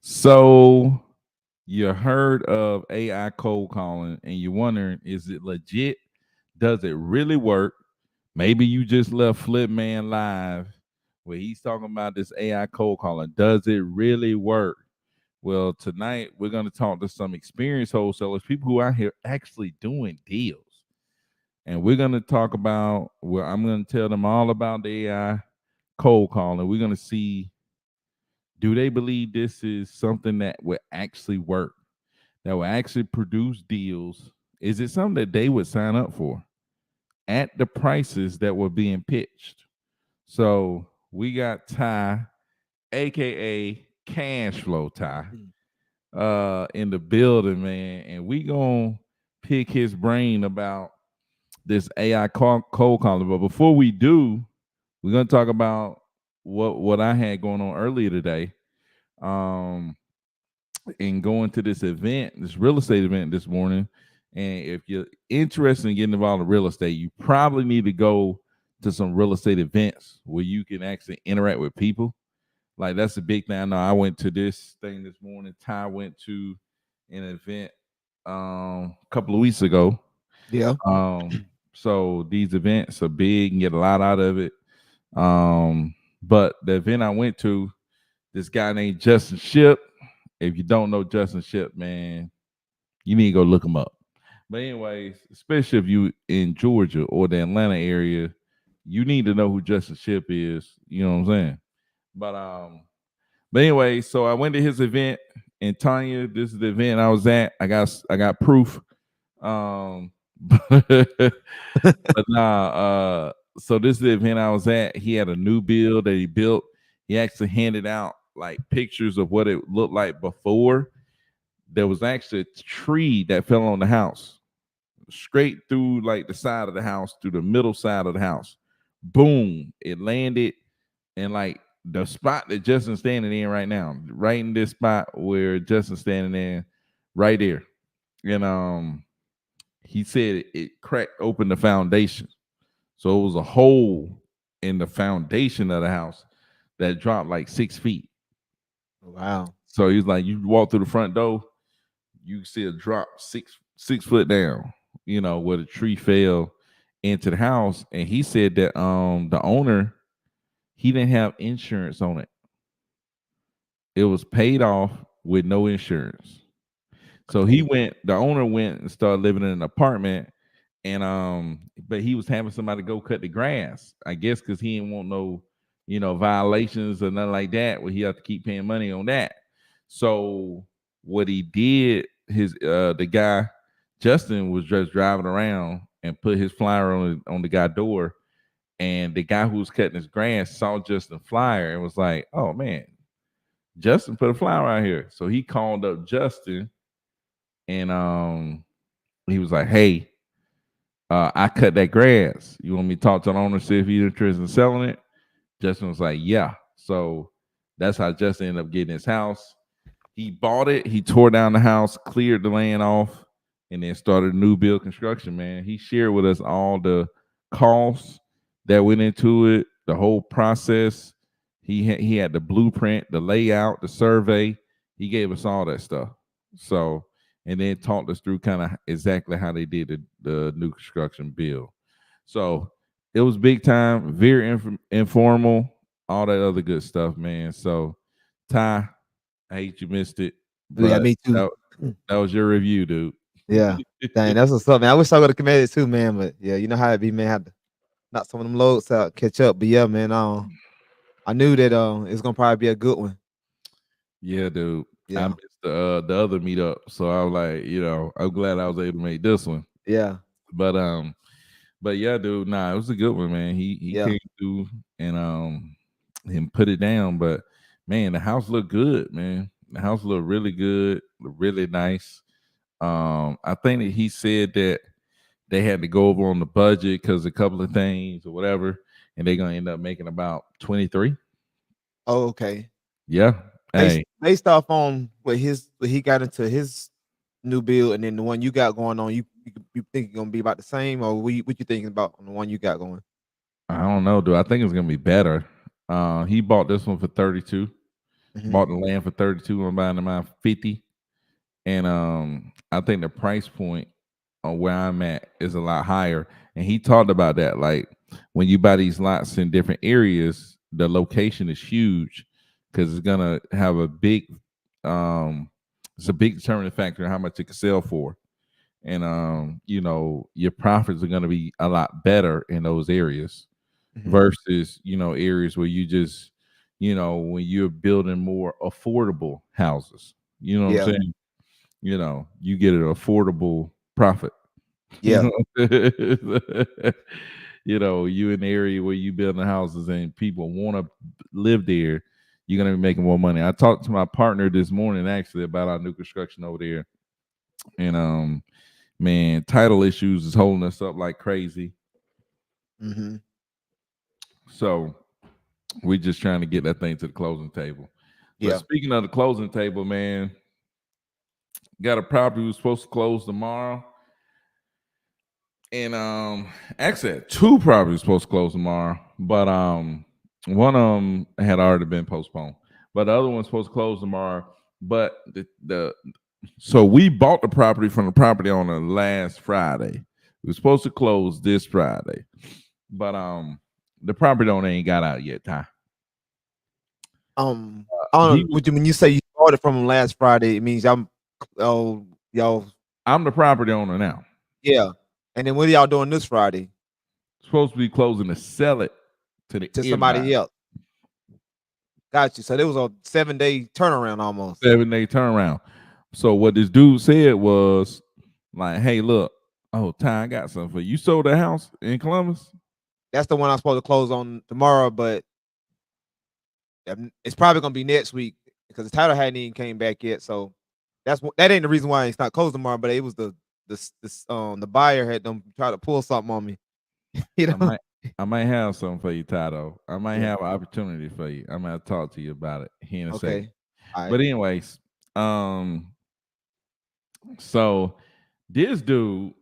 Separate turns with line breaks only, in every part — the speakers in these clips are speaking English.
So you heard of AI cold calling and you're wondering, is it legit? Does it really work? Maybe you just left Flip Man live where he's talking about this AI cold calling. Does it really work? Well, tonight we're going to talk to some experienced wholesalers, people who are out here actually doing deals. And we're going to talk about, well, I'm going to tell them all about the AI cold calling. We're going to see, do they believe this is something that will actually work, that will actually produce deals? Is it something that they would sign up for at the prices that were being pitched? So we got Ty, aka Cash Flow Ty, in the building, man, and we gonna pick his brain about this AI cold calling. But before we do, we're gonna talk about what I had going on earlier today. Um, and going to this event, this real estate event this morning. And if you're interested in getting involved in real estate, you probably need to go to some real estate events where you can actually interact with people. Like that's a big thing. I know I went to this thing this morning. Ty went to an event a couple of weeks ago.
Yeah.
So these events are big and get a lot out of it. But the event I went to, this guy named Justin Ship. If you don't know Justin Ship, man, you need to go look him up. But anyways, especially if you in Georgia or the Atlanta area, you need to know who Justin Ship is. You know what I'm saying? But but anyway, so I went to his event in Tanya. This is the event I was at. I got proof. Um, but nah, so this is the event I was at. He had a new build that he built. He actually handed out like pictures of what it looked like before. There was actually a tree that fell on the house, straight through like the side of the house, through the middle side of the house. Boom! It landed in like the spot that Justin's standing in right now, right in this spot where Justin's standing in, right there. And he said it cracked open the foundation. So it was a hole in the foundation of the house that dropped like 6 feet.
Wow.
So he's like, you walk through the front door, you see a drop 6 foot down, where the tree fell into the house. And he said that the owner, he didn't have insurance on it. It was paid off with no insurance. So
Okay.
the owner went and started living in an apartment, and but he was having somebody go cut the grass, I guess, because he didn't want no, violations or nothing like that, where he had to keep paying money on that. So what he did, the guy Justin was just driving around and put his flyer on the guy door, and the guy who was cutting his grass saw Justin flyer and was like, "Oh man, Justin put a flyer out here." So he called up Justin, and he was like, "Hey, I cut that grass. You want me to talk to the owner, see if he's interested in selling it?" Justin was like, "Yeah." So that's how Justin ended up getting his house. He bought it, he tore down the house, cleared the land off, and then started new build construction, man. He shared with us all the costs that went into it, the whole process. He had the blueprint, the layout, the survey. He gave us all that stuff. So, and then talked us through kind of exactly how they did the new construction build. So it was big time, very informal, all that other good stuff, man. So, Ty, I hate you missed it,
Yeah,
but
me too.
that was your review, dude.
Yeah. Dang, that's what's up, man. I wish I would have committed too, man. But yeah, you know how it be, man. Had to knock some of them loads out, catch up. But yeah, man. I knew that it's gonna probably be a good one.
Yeah, dude. I
Yeah.
missed the other meetup, so I was like, I'm glad I was able to make this one.
Yeah.
But yeah, dude. Nah, it was a good one, man. He
Yeah.
came through and and put it down. But man, the house looked good, man. The house looked really good, really nice. I think that he said that they had to go over on the budget because a couple of things or whatever, and they're gonna end up making about 23.
Oh, okay.
Yeah.
Based
Hey,
based off on what he got into his new build, and then the one you got going on, you think it's gonna be about the same, or what you thinking about on the one you got going?
I don't know, dude. I think it's gonna be better. He bought this one for 32.
Hmm.
Bought the land for 32. I'm buying them out 50. And I think the price point on where I'm at is a lot higher. And he talked about that, like when you buy these lots in different areas, the location is huge because it's gonna have a big, um, it's a big determining factor in how much it can sell for. And your profits are gonna be a lot better in those areas
Hmm.
versus areas where you just when you're building more affordable houses. You know what I'm
Yeah.
saying? You get an affordable profit. You
Yeah.
know, you in the area where you building houses and people want to live there, you're gonna be making more money. I talked to my partner this morning actually about our new construction over there, and man, title issues is holding us up like crazy.
Hmm.
So we're just trying to get that thing to the closing table. But
Yeah.
speaking of the closing table, man, got a property was supposed to close tomorrow. And actually two properties supposed to close tomorrow, but one of them had already been postponed. But the other one's supposed to close tomorrow. But the so we bought the property from the property owner last Friday. We were supposed to close this Friday. But the property owner ain't got out yet, Ty.
I don't
He
know. When you say you started from them last Friday, it means oh, y'all,
I'm the property owner now.
yeah. And then what are y'all doing this Friday
Supposed to be closing to sell it to the
to
end buyer.
somebody else? Got you. So there was a 7 day turnaround almost.
7 day turnaround. So what this dude said was like, "Hey, look, oh Ty, I got something for you. You sold a house in Columbus?
That's the one I'm supposed to close on tomorrow, but it's probably gonna be next week because the title hadn't even came back yet. So that ain't the reason why it's not closed tomorrow. But it was the buyer had them try to pull something on me. You
I
know?
might I might have something for you, Ty. Though I might
Yeah.
have an opportunity for you. I'm gonna talk to you about it here in a second.
Okay. All right.
But anyways, um, so this dude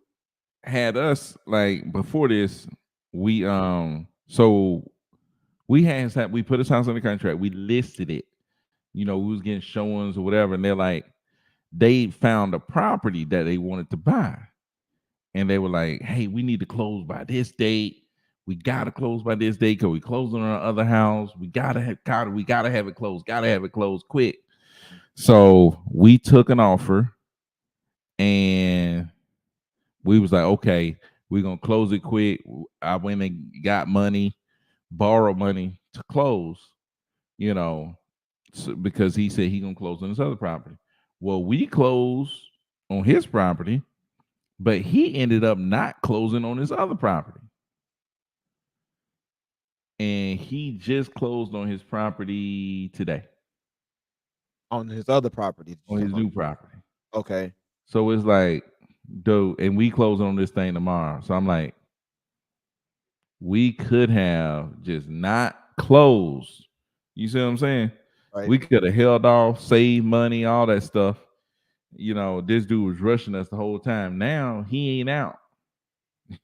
had us like before this. So we put his house on the contract. We listed it. We was getting showings or whatever, and they're like, they found a property that they wanted to buy. And they were like, hey, we need to close by this date. We gotta close by this date because we closed on our other house. We gotta have it closed, gotta have it closed quick. So we took an offer and we was like, okay, we're gonna close it quick. I went and got money, borrowed money to close, you know, because he said he gonna close on this other property. Well, we closed on his property, but he ended up not closing on his other property. And he just closed on his property today,
On his other property.
on his new property.
Okay.
So it's like, dude, and we close on this thing tomorrow. So I'm like, we could have just not closed. You see what I'm saying?
Right.
We could have held off, saved money, all that stuff. This dude was rushing us the whole time. Now he ain't out.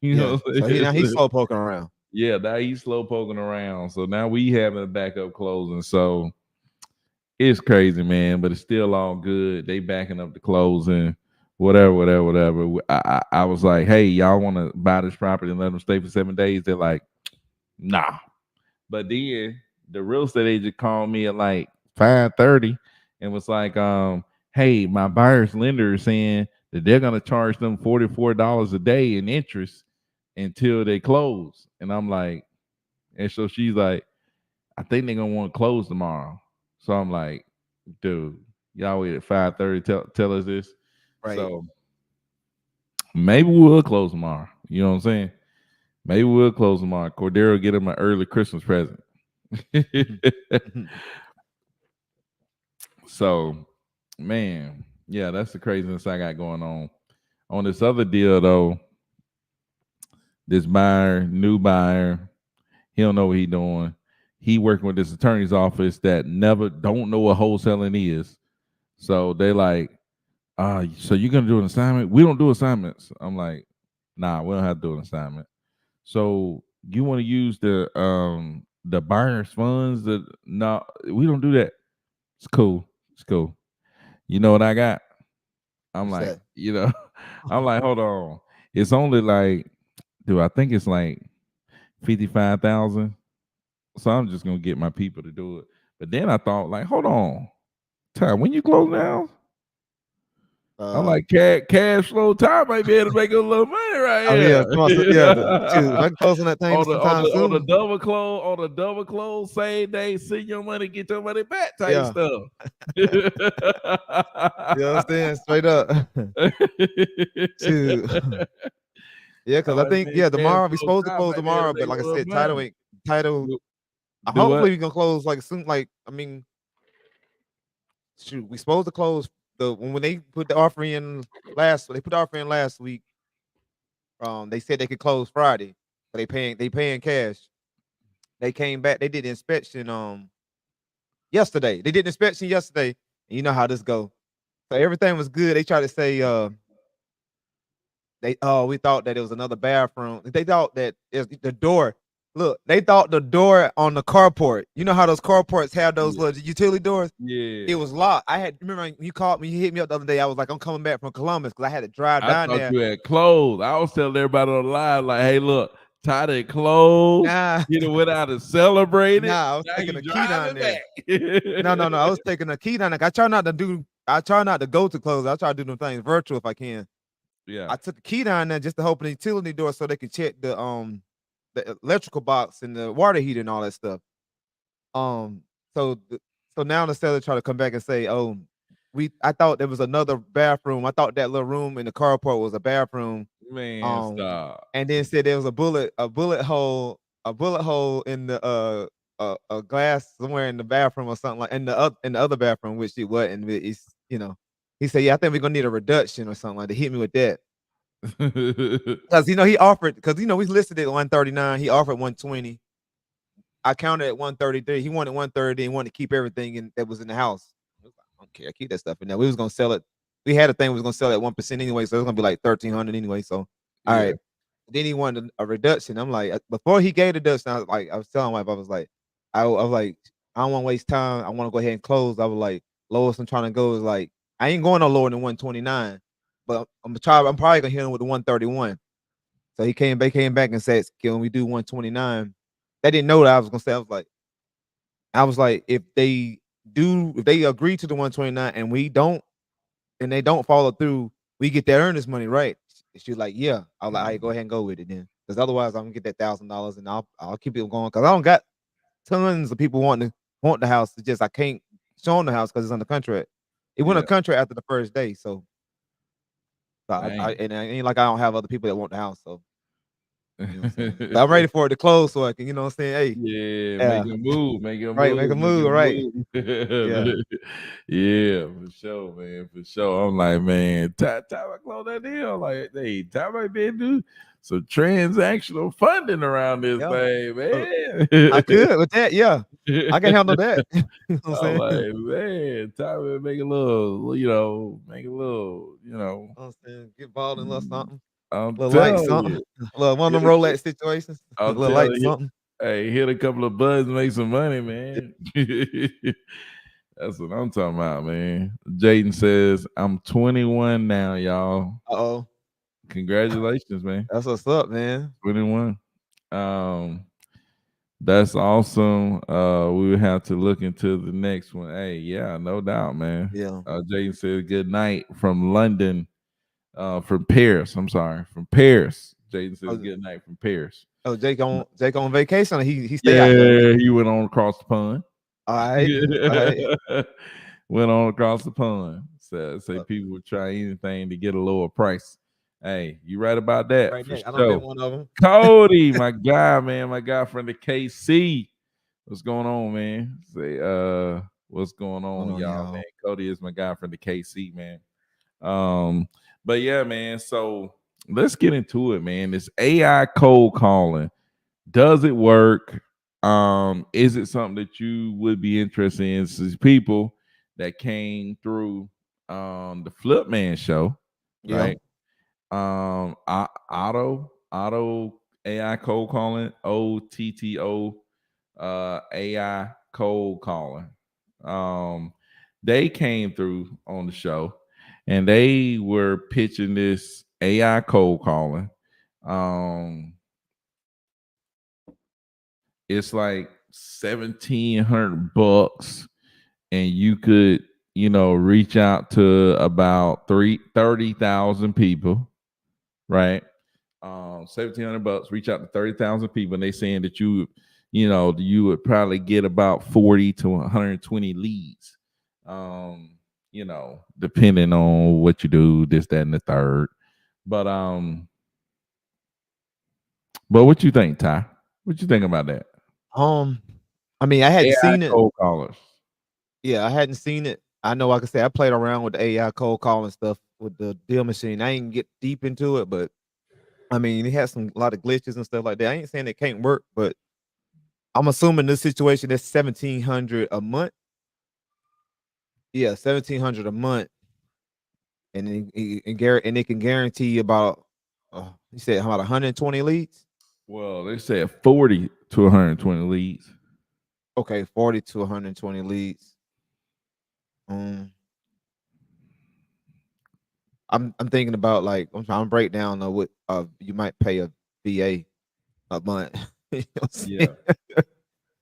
You
Yeah.
know what I'm
So now he's
saying?
slow poking around.
Yeah, now he's slow poking around. So now we having a backup closing. So it's crazy, man, but it's still all good. They backing up the closing, whatever, whatever, whatever. I was like, hey, y'all want to buy this property and let them stay for 7 days? They're like, nah. But then the real estate agent called me at like 5:30 and was like, hey, my buyer's lender is saying that they're gonna charge them $44 a day in interest until they close. And I'm like, and so she's like, I think they're gonna want to close tomorrow. So I'm like, dude, y'all wait at 5:30, tell us this.
Right.
So maybe we'll close tomorrow. You know what I'm saying? Maybe we'll close tomorrow. Cordero get him an early Christmas present.
Mhm. Mhm.
So, man, yeah, that's the craziness I got going on. On this other deal though, this buyer, new buyer, he don't know what he doing. He working with this attorney's office that never don't know what wholesaling is. So they like, so you're gonna do an assignment? We don't do assignments. I'm like, nah, we don't have to do an assignment. So you want to use the buyer's funds? That no, we don't do that. It's cool. It's cool. You know what I got? I'm
What's
like,
that?
I'm like, hold on. It's only like, do I think it's like 55,000? So I'm just gonna get my people to do it. But then I thought, like, hold on, Ty, when you close down, I'm
Uh,
like, cash flow. Ty might be able to make a little money right
oh yeah, yeah. Shoot, if
here.
I can close on that thing sometime
On the
soon,
double close, same day, send your money, get your money back type
yeah,
stuff.
you understand? Straight up. Shoot. Yeah,
I
because I
like
think
man,
yeah
cash
tomorrow we
flow.
supposed to
Ty
close
might be able to
tomorrow, but
make a
like I
little
said, title
money.
ain't title.
Do what?
Hopefully we gonna close like soon. Like I mean, shoot, we supposed to close when they put the offer in last. They put the offer in last week. They said they could close Friday, but they paying cash. They came back. They did the inspection yesterday. They did the inspection yesterday, and you know how this go. So everything was good. They tried to say we thought that it was another bathroom. They thought that the door. Look, they thought the door on the carport. You know how those carports have those
Yeah.
little utility doors. It
Yeah.
was locked. I had remember when you called me, you hit me up the other day. I was like, I'm coming back from Columbus because I had to drive
I
down
thought
there.
you had closed. I was telling everybody on the live, like, hey, look, Ty had closed.
Nah,
He done went out and celebrated.
nah, I was
Now
taking
he
a key down
driving
there.
back.
No, I was taking a key down there. I try not to go to close. I try to do them things virtual if I can.
Yeah.
I took a key down there just to open the utility door so they could check the electrical box and the water heater and all that stuff. Um, so so now the seller try to come back and say, "Oh, I thought there was another bathroom. I thought that little room in the carport was a bathroom."
Man,
Um,
stop.
and then said there was a bullet hole in the a glass somewhere in the bathroom or something like in the other bathroom, which it wasn't. It's he said, "Yeah, I think we're gonna need a reduction or something like that." Hit me with that because he offered because we listed it at 139. He offered 120. I counted at 133. He wanted 130 and wanted to keep everything that was in the house. I was like, I don't care. Keep that stuff in there. We was gonna sell it. We had a thing we was gonna sell at 1% anyway, so it was gonna be like 1,300 anyway. So all
Yeah.
right. Then he wanted a reduction. I'm like, before he gave the reduction, I was telling my wife, I was like, I was like, I don't want to waste time. I want to go ahead and close. I was like, lowest I'm trying to go is like, I ain't going no lower than 129, but I'm gonna try. I'm probably gonna hit him with the 131. So they came back and said, "Can we do 129?" They didn't know that I was gonna say. I was like, if they agree to the 129 and they don't follow through, we get their earnest money, right? She's like, yeah. I was like, all right, go ahead and go with it then, because otherwise I'm gonna get that $1,000 and I'll keep it going because I don't got tons of people want the house. It's just I can't show them the house because it's under contract. It went a
Yeah.
contract after the first day, so
Dang.
and it ain't like I don't have other people that want the house, so you know what I'm saying. But I'm ready for it to close so I can, you know what I'm saying. Hey,
Yeah, make
yeah,
a move, make a
right, make
move,
a
make
move,
a
right,
move.
yeah.
Yeah, for sure, man, for sure. I'm like, man, time I close that deal, like, hey, time I been do some transactional funding around this
Yeah,
thing,
uh,
man.
I could with that. Yeah, I can handle that. You know what I'm
I'm
saying? You
like, man, time to make a make a little,
know what I'm saying? Get balled in a little
mm,
something,
I'm
a little light
telling
something,
you,
a little one of
hit
them
a,
Rolex situations, a
I'm
little light
telling you,
something.
hey, hit a couple of buds, make some money, man. That's what I'm talking about, man. Jaden says, I'm 21 now, y'all.
Uh-oh.
Congratulations, man.
That's what's up, man.
21. Um, that's awesome. We would have to look into the next one. Hey, yeah, no doubt, man.
Yeah.
Jaden says, good night from London, from Paris. I'm sorry, from Paris. Jaden says,
Oh,
good night from Paris.
Jake on vacation. Or he stay out there, right?
Yeah, he went on across the pond.
All right. All right.
Went on across the pond. So say
Uh,
people would try anything to get a lower price. Hey, you right about that
right
for
there. I done been
sure.
one of them.
Cody, my guy, man, my guy from the KC. What's going on, man? Say, what's going
Going
on,
on,
y'all, man?
y'all.
Cody is my guy from the KC, man. Um, but yeah, man. So let's get into it, man. This AI cold calling, does it work? Is it something that you would be interested in? These people that came through the Flipman show,
Yeah.
right? Auto AI cold calling, OTTO AI cold calling. Um, They came through on the show, and they were pitching this AI cold calling. Um, it's like $1,700, and you could, reach out to about 30,000 people, right? 1,700 bucks, reach out to 30,000 people, and they saying that you would probably get about 40 to 120 leads. Depending on what you do, this, that, and the third. But what you think, Ty? What you think about that?
Um, I mean, I hadn't
AI
seen it.
cold callers.
Yeah, I hadn't seen it. I know, like I said, I played around with the AI cold calling stuff with the deal machine. I ain't get deep into it, but I mean, it has a lot of glitches and stuff like that. I ain't saying it can't work, but I'm assuming this situation is 1,700 a month. Yeah, 1,700 a month, and and it can guarantee about. You said how about 120 leads?
Well, they said 40 to 120 leads.
Okay, 40 to 120 leads. Um, I'm thinking about like I'm trying to break down what you might pay a VA a month. You know what I'm
Yeah,
saying?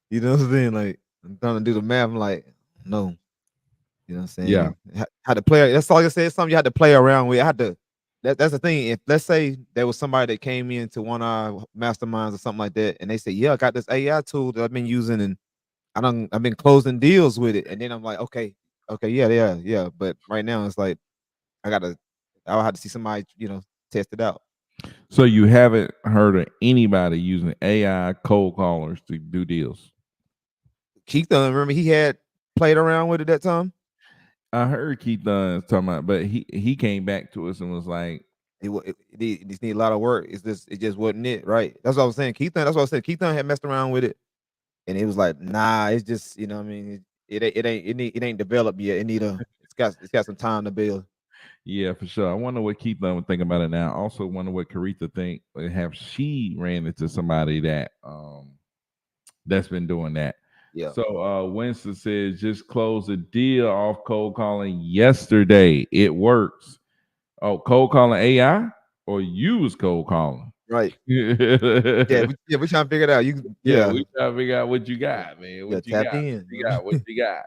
You know what I'm saying? Like I'm trying to do the math. I'm like, no, you know what I'm
yeah.
saying? How to play. That's all I said. It's something you had to play around with. I had to. That's the thing. If let's say there was somebody that came into one of our masterminds or something like that, and they said, "Yeah, I got this AI tool that I've been using, and I've been closing deals with it," and then I'm like, "Okay, okay, yeah, yeah, yeah." But right now, it's like I gotta. I'll have to see somebody, test it out.
So you haven't heard of anybody using AI cold callers to do deals?
Keith, remember he had played around with it that time.
I heard Keith Dunn talking about, but he came back to us and was like,
It just need a lot of work. It just wasn't it, right? That's what I was saying. That's what I said. Keith had messed around with it, and it was like, nah, it's just what I mean, it ain't developed yet. It's got some time to build.
"Yeah, for sure." I wonder what Keith Dunn would think about it now. Also, wonder what Caretha think. Have she ran into somebody that's been doing that?
Yeah,
So Winston says, just closed a deal off cold calling yesterday. It works. Oh, cold calling AI or use cold calling?
right. Yeah,
Yeah,
we trying to figure it out.
we trying to figure out what you
Yeah,
got, man.
yeah,
What you
tap
got?
in.
What you got? What you got?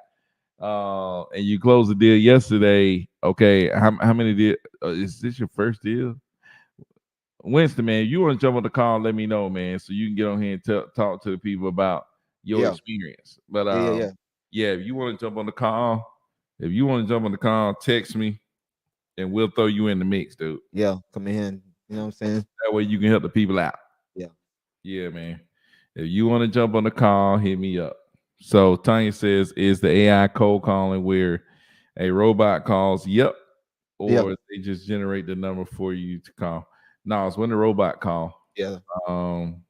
And you closed the deal yesterday. Okay, how many deal? Is this your first deal? Winston, man, you want to jump on the call? Let me know, man, so you can get on here and talk to the people about your
Yeah,
experience. But
yeah, yeah, yeah,
yeah, if you want to jump on the call, text me and we'll throw you in the mix, dude.
yeah. Come in. You know what I'm saying?
That way you can help the people out.
Yeah,
Yeah, man. If you want to jump on the call, hit me up. So Tanya says, is the AI cold calling where a robot calls? Yep.
yeah,
Or they just generate the number for you to call? No, it's when the robot call.
yeah.
Um,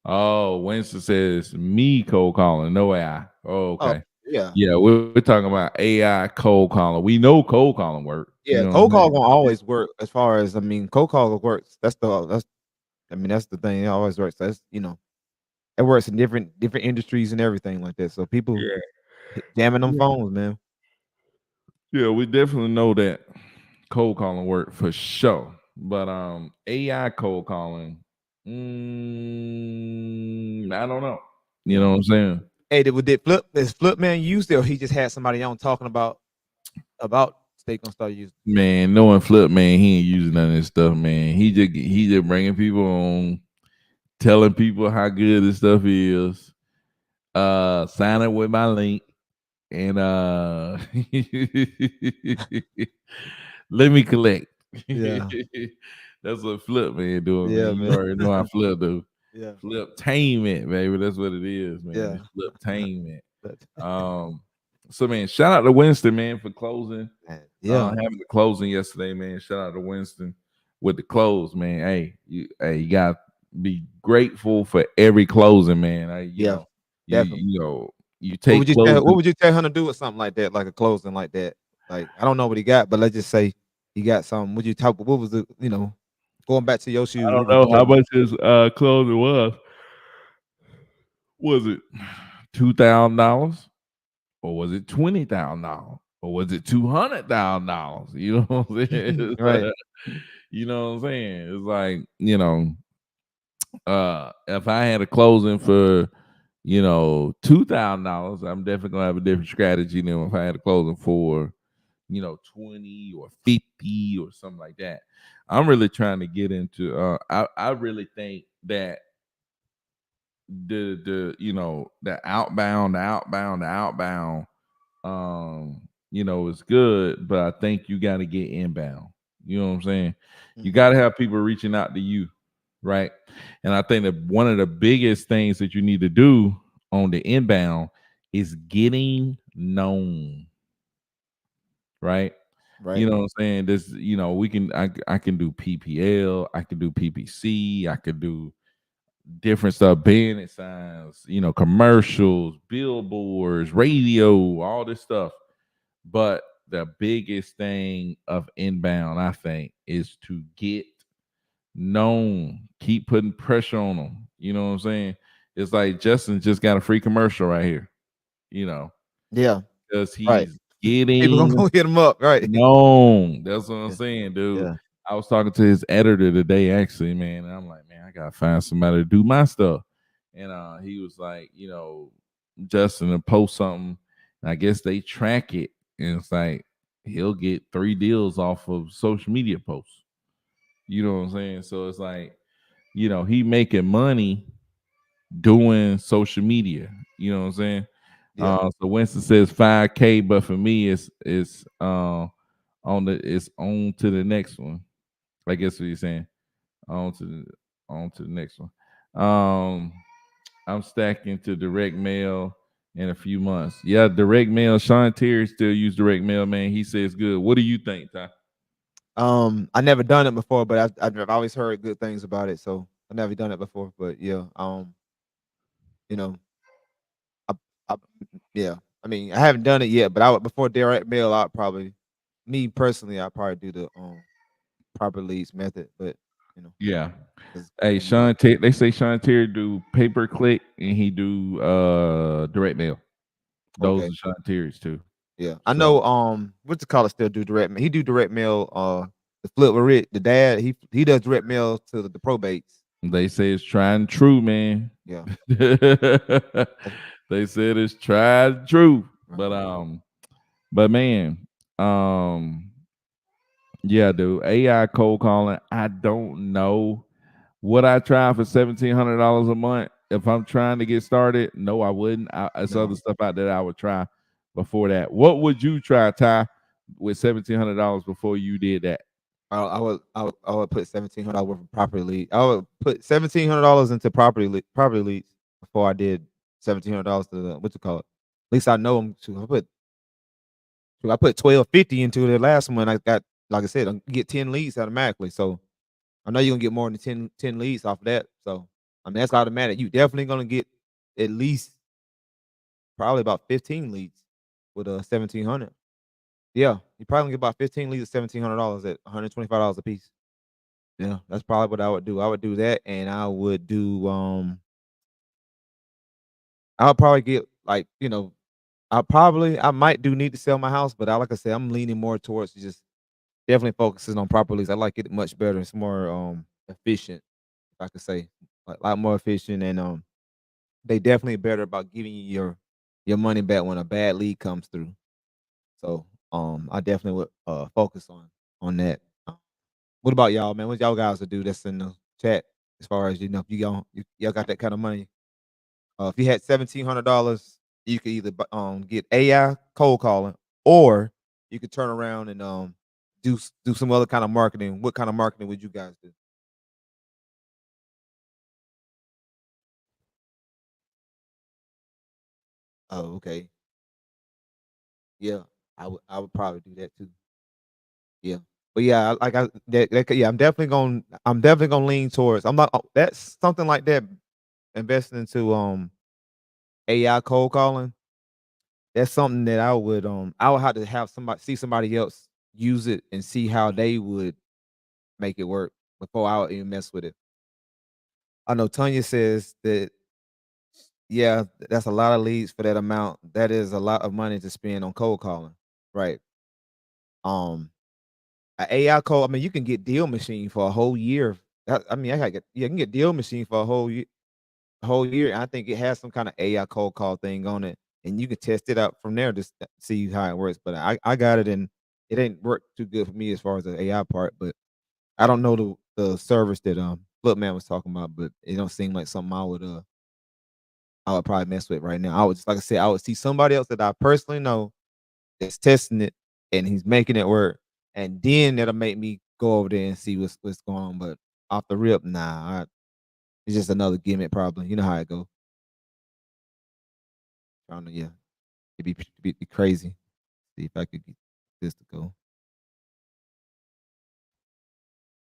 oh, Winston says me cold calling, no AI. Oh,
Oh,
okay.
yeah,
Yeah, we're talking about AI cold calling. We know cold calling work. You
yeah.
know what
Cold
I'm
call
saying?
gonna always work. As far as I mean, cold call works. That's. I mean, that's the thing. It always works. That's it works in different industries and everything like that. So people
Yeah.
jamming them
Yeah.
phones, man.
Yeah, we definitely know that cold calling work for sure. But AI cold calling, I don't know. You
Yeah.
know what I'm saying?
Hey, did Flip this Flip man used it, or he just had somebody on talking about they gonna start using?
Man, knowing Flip, man, he ain't using none of this stuff, man. He just bringing people on, telling people how good this stuff is. Sign up with my link and let me collect.
Yeah,
That's what Flip man doing, man.
yeah,
You
man.
already know how Flip do.
Yeah,
Fliptainment, baby. That's what it is, man.
yeah.
It's Fliptainment.
But,
Um, so man, shout out to Winston, man, for closing.
yeah,
Having the closing yesterday, man. Shout out to Winston with the close, man. You gotta be grateful for every closing, man.
yeah, definitely.
You take
What
closing.
would you tell him to do with something like that, like a closing like that? Like I don't know what he got, but let's just say he got something. Would you talk? What was the going back to your
I
shoes?
don't
What would you
know
tell
how
him?
much his closing was. Was it $2,000 or was it $20,000, or was it $200,000? You know what I'm saying?
Right.
You know what I'm saying? It's like, if I had a closing for, $2,000, I'm definitely gonna have a different strategy than if I had a closing for, 20 or 50 or something like that. I'm really trying to get into I really think that the outbound is good, but I think you got to get inbound. You know what I'm saying? You
Mhm.
got to have people reaching out to you, right? And I think that one of the biggest things that you need to do on the inbound is getting known, right? You
Right.
know what I'm saying? This, I can do PPL, I can do PPC, I could do different stuff, banner signs, commercials, billboards, radio, all this stuff. But the biggest thing of inbound, I think, is to get known. Keep putting pressure on them. You know what I'm saying? It's like Justin just got a free commercial right here, you know,
Yeah.
because
Right.
he's
People gonna
getting
go hit him up. Right.
known. That's what I'm
Yeah.
saying, dude.
Yeah.
I was talking to his editor today, actually, man. And I'm like, man, I gotta find somebody to do my stuff. And he was like, Justin to post something. And I guess they track it, and it's like he'll get 3 deals off of social media posts. You know what I'm saying? So it's like, he making money doing social media. You know what I'm saying?
Yeah.
So Winston says 5K, but for me, it's on to the next one. I guess what you're saying. On to the on to the next one. Um, I'm stacking to direct mail in a few months. Yeah, direct mail. Sean Terry still use direct mail, man. He says good. What do you think, Ty?
I never done it before, but I've always heard good things about it. So I never done it before, but yeah. You know, I, I yeah. I mean, I haven't done it yet, but I would before direct mail. I'd probably, me personally, I'd probably do the proper leads method. But you know,
Yeah.
'cause,
Hey, Sean Terry. They say Sean Terry do pay per click and he do direct mail. Those
okay,
are Sean Terry's too.
yeah, I
So
know. What's the color still do direct mail? He do direct mail. The flip with Rick, the dad, he does direct mail to the probates.
they say it's tried and true, man.
Yeah, that's
They said it's tried and true.
right.
But man, um, yeah, dude. AI cold calling. I don't know. Would I try for $1,700 a month if I'm trying to get started? No, I wouldn't. There's other
No,
stuff out there that I would try before that. What would you try, Ty, with $1,700 before you did that?
I would put $1,700 worth of property lead. I would put $1,700 into property leads before I did $1,700 to the, what you call it. At least I know them to. I put 1250 into the last one. I got, like I said, I get 10 leads automatically. So I know you're gonna get more than ten leads off of that. So I mean that's automatic. You definitely gonna get at least probably about 15 leads with a 1,700. Yeah, you probably get about 15 leads at $1,700 at $125 a piece. Yeah, that's probably what I would do. I would do that, and I would do. I would probably get like I might do need to sell my house, but like I said, I'm leaning more towards just definitely focusing on proper leads. I like it much better. It's more efficient, if I could say, like a lot more efficient, and they definitely better about giving you your money back when a bad lead comes through. So I definitely would focus on that. What about y'all, man? What y'all guys would do that's in the chat as far as if y'all got that kind of money? If you had $1,700, you could either get AI cold calling, or you could turn around and do some other kind of marketing. What kind of marketing would you guys do? Oh, okay, yeah, I would probably do that too. Yeah, but yeah, like yeah, I'm definitely gonna lean towards. I'm not that's something like that. Investing into AI cold calling. That's something that I would have to have somebody else use it and see how they would make it work before I would even mess with it. I know Tanya says that Yeah, that's a lot of leads for that amount. That is a lot of money to spend on cold calling. Right. Um, a AI call, I mean, you can get deal machine for a whole year. I mean, I gotta get, yeah, you can get deal machine for a whole year. I think it has some kind of AI cold call thing on it, and you can test it out from there to see how it works. But I got it, and it ain't worked too good for me as far as the AI part. But I don't know the service that Flipman was talking about, but it don't seem like something I would probably mess with right now. I would just, like I said, I would see somebody else that I personally know that's testing it and he's making it work, and then that'll make me go over there and see what's going on. But off the rip, nah, it's just another gimmick, probably. You know how it go. Trying to, yeah, it'd be crazy. See if I could get this to go.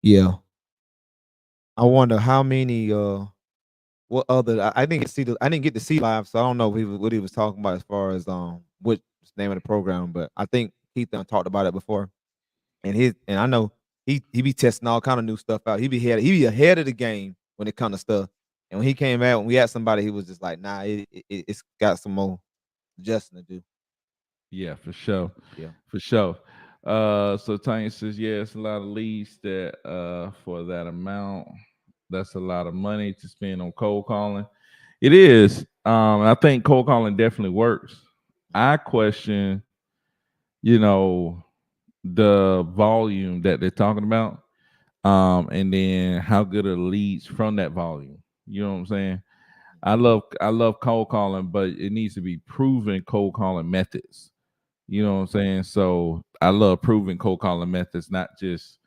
Yeah, I wonder how many. What other? I didn't get to see I didn't get to see live, so I don't know what he was talking about as far as what's the name of the program. But I think Keith done talked about it before. And I know he be testing all kind of new stuff out. He be ahead of the game when it comes to stuff. And when he came out, when we had somebody, he was just like, "Nah, it's got some more adjusting to do."
Yeah, for sure.
Yeah,
For sure. So Tanya says, yeah, it's a lot of leads that for that amount. That's a lot of money to spend on cold calling. It is. I think cold calling definitely works. I question, the volume that they're talking about, and then how good are the leads from that volume. You know what I'm saying? I love cold calling, but it needs to be proven cold calling methods. You know what I'm saying? So I love proven cold calling methods, not just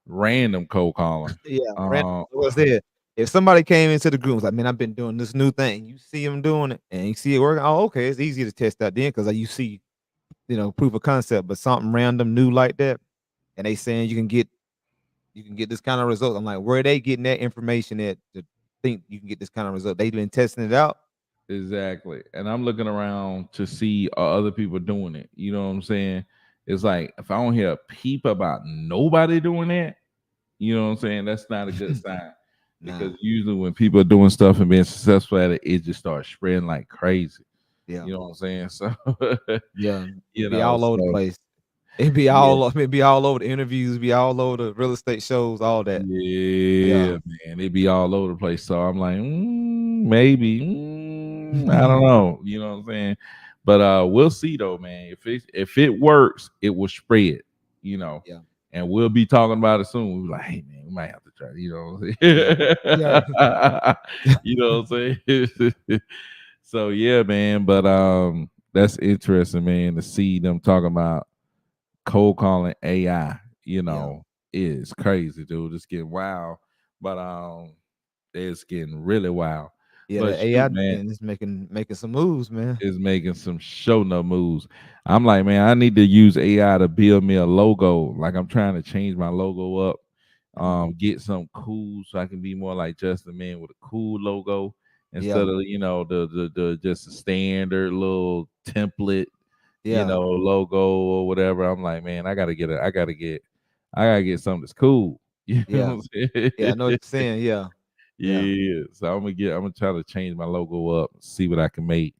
random cold calling.
yeah. Random.
Uh,
Like I said, if somebody came into the group and was like, "Man, I've been doing this new thing," you see them doing it, and you see it working. Oh, okay, it's easy to test that then because you see, proof of concept. But something random new like that, and they saying you can get this kind of result. I'm like, where are they getting that information at to think you can get this kind of result? They've been testing it out.
exactly. And I'm looking around to see are other people doing it. You know what I'm saying? It's like if I don't hear a peep about nobody doing that, you know what I'm saying? That's not a good sign.
Nah,
Because usually when people are doing stuff and being successful at it, it just starts spreading like crazy.
yeah,
You know what I'm saying? So
yeah. It'd be all over the
so
place. It'd be
yeah.
all over the interviews, be all over the real estate shows, all that. Yeah,
Yeah, man, they be all over the place. So I'm like, maybe, I don't know. You know what I'm saying? But we'll see though, man. If it works, it will spread. You know,
yeah,
and we'll be talking about it soon. We're like, hey man, we might have to try. You know what
yeah, yeah,
I'm saying? You know what I'm saying? So yeah, man. But that's interesting, man, to see them talking about cold calling AI,
yeah,
is crazy, dude. It's getting wild, but it's getting really wild.
yeah.
But
The AI
shoot, man,
is making some moves, man.
is making some show no moves. I'm like, man, I need to use AI to build me a logo. Like I'm trying to change my logo up,
Mhm.
get something cool so I can be more like Justin Man with a cool logo instead
Yeah,
of the just a standard little template,
yeah,
logo or whatever. I'm like, man, I gotta get something that's cool. You know
yeah,
what I'm
yeah.
saying?
I know what you're saying. Yeah, yeah,
Yeah. So I'm gonna try to change my logo up, see what I can make.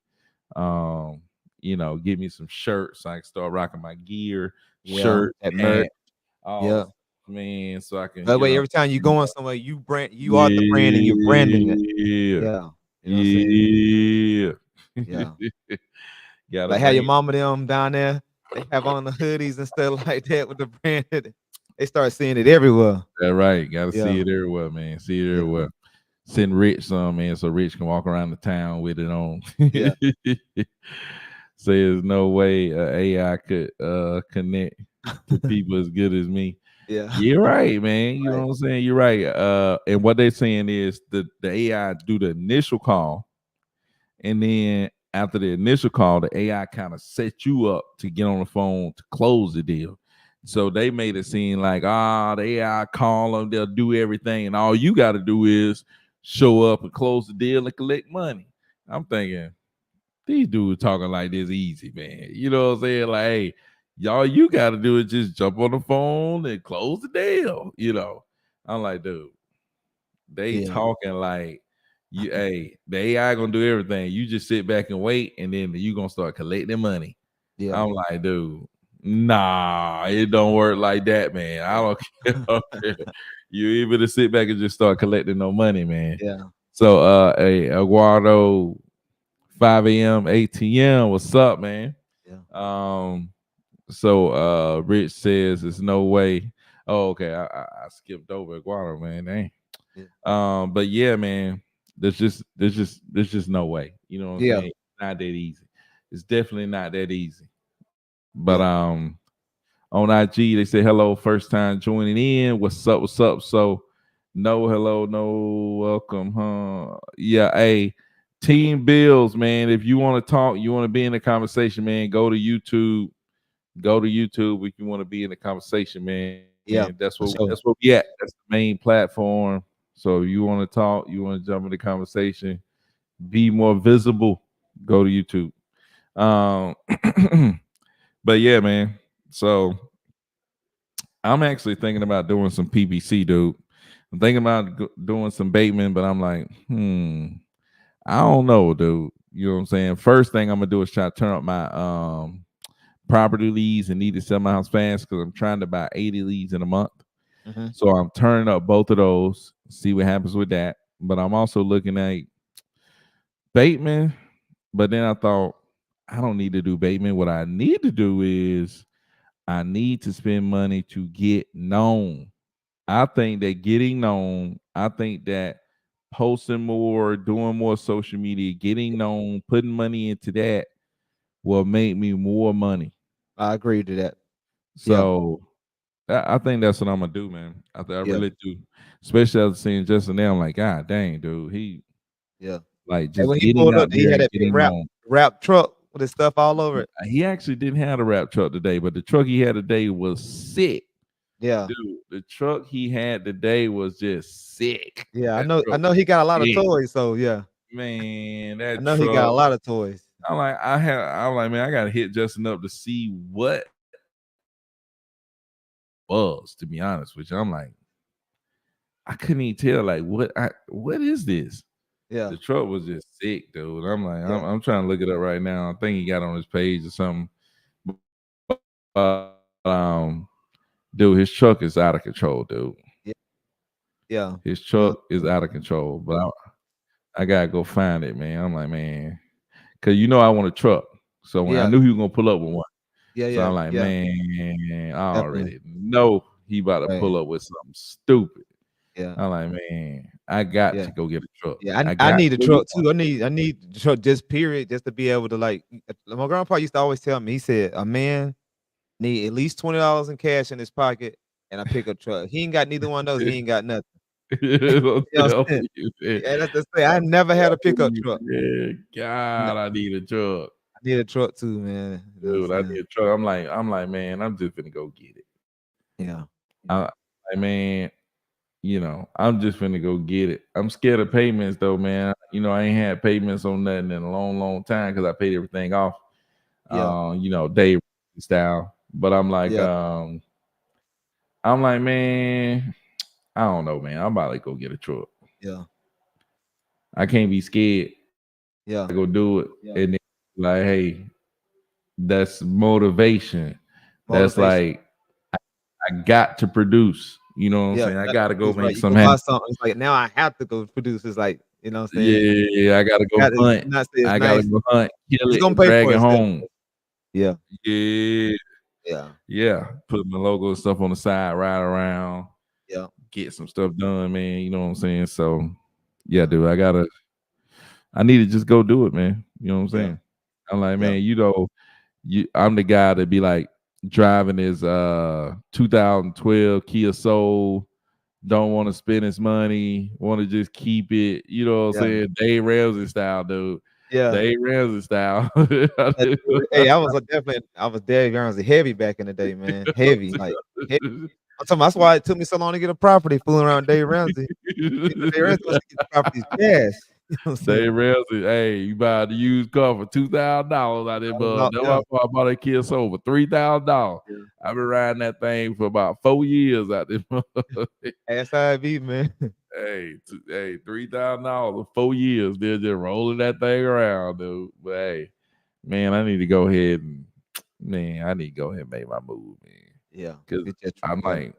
Um, give me some shirts so I can start rocking my gear,
yeah.
shirt,
That merch.
hat. Oh
Yeah.
man, so I can,
That way, every time you going somewhere, you are the brand and you're branding it.
yeah,
Yeah. You know what I'm saying?
yeah.
Yeah.
Gotta
Like how your
bring
mama them down there, they have on the hoodies and stuff like that with the brand. They start seeing it everywhere.
that right. Gotta see
Yeah.
it everywhere, man. See it
Yeah.
everywhere. Send Rich some, man, so Rich can walk around the town with it on.
Yeah.
Say there's no way AI could connect to people as good as me.
Yeah.
You're right, man. You know
Right.
what I'm saying? You're right. And what they're saying is the AI do the initial call, and then after the initial call, the AI kind of set you up to get on the phone to close the deal. So they made it seem like the AI call them, they'll do everything, and all you got to do is show up and close the deal and collect money. I'm thinking these dudes talking like this easy, man. You know what I'm saying? Like, hey, y'all, you got to do is just jump on the phone and close the deal. I'm like, dude, they
Yeah.
talking like the AI gonna do everything. You just sit back and wait, and then you gonna start collecting money.
Yeah.
I'm like, dude, nah, it don't work like that, man. I
Yeah.
don't care. I don't care. You able to sit back and just start collecting no money, man.
Yeah.
So hey, Eduardo, 5 a.m., ATM, what's up, man?
Yeah.
Um, so Rich says there's no way. Oh, okay. I skipped over Eduardo, man. Dang.
Yeah.
But yeah, man, there's just no way. You know what I'm
Yeah.
saying? Not that easy. It's definitely not that easy. But
Yeah.
on IG they say hello, first time joining in. What's up? What's up? So no hello, no welcome, huh? Yeah, hey, Team Bills, man. If you want to talk, you want to be in the conversation, man, go to YouTube. Go to YouTube if you want to be in the conversation, man. That's
Yeah.
what
For
we
sure.
at. That's the main platform. So if you want to talk, you want to jump in the conversation, be more visible, go to YouTube. Um, but yeah, man. So I'm actually thinking about doing some PPC, dude. I'm thinking about doing some Bateman, but I'm like, I don't know, dude. You know what I'm saying? First thing I'm gonna do is try to turn up my property leads and need to sell my house fast because I'm trying to buy 80 leads in a month.
Hmm.
So I'm turning up both of those, see what happens with that. But I'm also looking at Bateman. But then I thought, I don't need to do Bateman. What I need to do is I need to spend money to get known. I think that getting known, I think that posting more, doing more social media, getting known, putting money into that will make me more money.
I agree to that. Yeah.
So I think that's what I'm gonna do, man. I
Yeah.
really do. Especially after seeing Justin now, I'm like, God dang, dude, he
Yeah.
like
And
just
when he
getting
pulled
out
up, he
there
had
and
that big
getting known.
wrap truck with his stuff all over it.
He actually didn't have a wrap truck today, but the truck he had today was sick.
Yeah.
Dude, the truck he had today was just sick.
Yeah. I
That
know. I
truck
know
was
he got a lot of
sick.
toys. So yeah,
Man,
I
that
know he got a
truck.
lot of toys.
I'm like, man, I gotta hit Justin up to see what was, to be honest with you. I'm like, I couldn't even tell like what is this?
Yeah.
The truck was just sick, dude. I'm like,
Yeah.
I'm trying to look it up right now. I think he got on his page or something. Dude, his truck is out of control, dude.
Yeah.
His
Yeah.
truck is
Yeah.
out of control, but I gotta go find it, man. I'm like, man, cause you know I want a truck. So when I knew
Yeah.
he was gonna pull up with one.
Yeah.
So I'm
Yeah.
like,
Yeah.
man, I
Definitely.
already know he about to
Right.
pull up with something stupid.
Yeah.
I'm like, man, I got
Yeah.
to go get a truck.
Yeah,
I
I
got
need
to
a
go get
truck
one.
too. I need the truck just period just to be able to like my grandpa used to always tell me, he said, a man need at least $20 in cash in his pocket and a pickup truck. He ain't got neither one of those, he ain't got nothing.
I'm
You know what I'm
telling
saying?
you, man.
Yeah, that's the thing. I never had a pickup truck.
Yeah,
No,
God, I need a truck.
I need a truck too, man. You know what I'm
Dude, I
saying?
need a truck. I'm like, man, I'm just finna go get it.
Yeah.
Like, man, I'm just finna go get it. I'm scared of payments though, man. I ain't had payments on nothing in a long, long time because I paid everything off,
Yeah.
day style. But
Yeah.
I'm like, man, I don't know, man. I'm about to go get a truck.
Yeah.
I can't be scared. I
Yeah.
gotta go do it. And then like, hey, that's motivation. That's
Motivation.
like I got to produce. You know what I'm
Yeah,
saying? I
got to
gotta go
produce, right?
make
You go
something
buy
happen.
something, it's like now I have to go produce. It's like, you know what I'm saying?
Yeah, I gotta go
Got to
hunt.
not say it's
I gotta
nice.
go hunt, kill
It's
it,
gonna
and
pay
drag
for
it
itself.
home.
Yeah.
Yeah,
Yeah.
yeah. Put my logo and stuff on the side, ride around,
Yeah.
get some stuff done, man. You know what I'm saying? So, yeah,
Yeah.
dude, I need to just go do it, man. You know what I'm
Yeah.
saying? I'm like,
Yeah.
man, I'm the guy that be like driving his 2012 Kia Soul, don't want to spend his money, want to just keep it, you know what I'm
Yeah.
saying? Dave Ramsey style, dude.
Yeah.
Dave Ramsey style.
Hey, I was Dave Ramsey heavy back in the day, man. Heavy, like heavy. I'm talking about that's why it took me so long to get a property fooling around Dave Ramsey. You know, Dave Ramsey wants to get the properties fast. You know what I'm saying?
Dave Ramsey, hey, you buy the used car for $2,000 out there,
I was
bud.
out
That's
there.
why I bought a kid sold for $3,000.
Yeah.
I've been riding that thing for about 4 years out there.
That's how it be, man.
Hey, $3,000 for 4 years. They're just rolling that thing around, dude. But hey, man, I need to go ahead and I need to go ahead and make my move, man.
Yeah.
Cause
Get your truck.
I'm
Yeah.
like,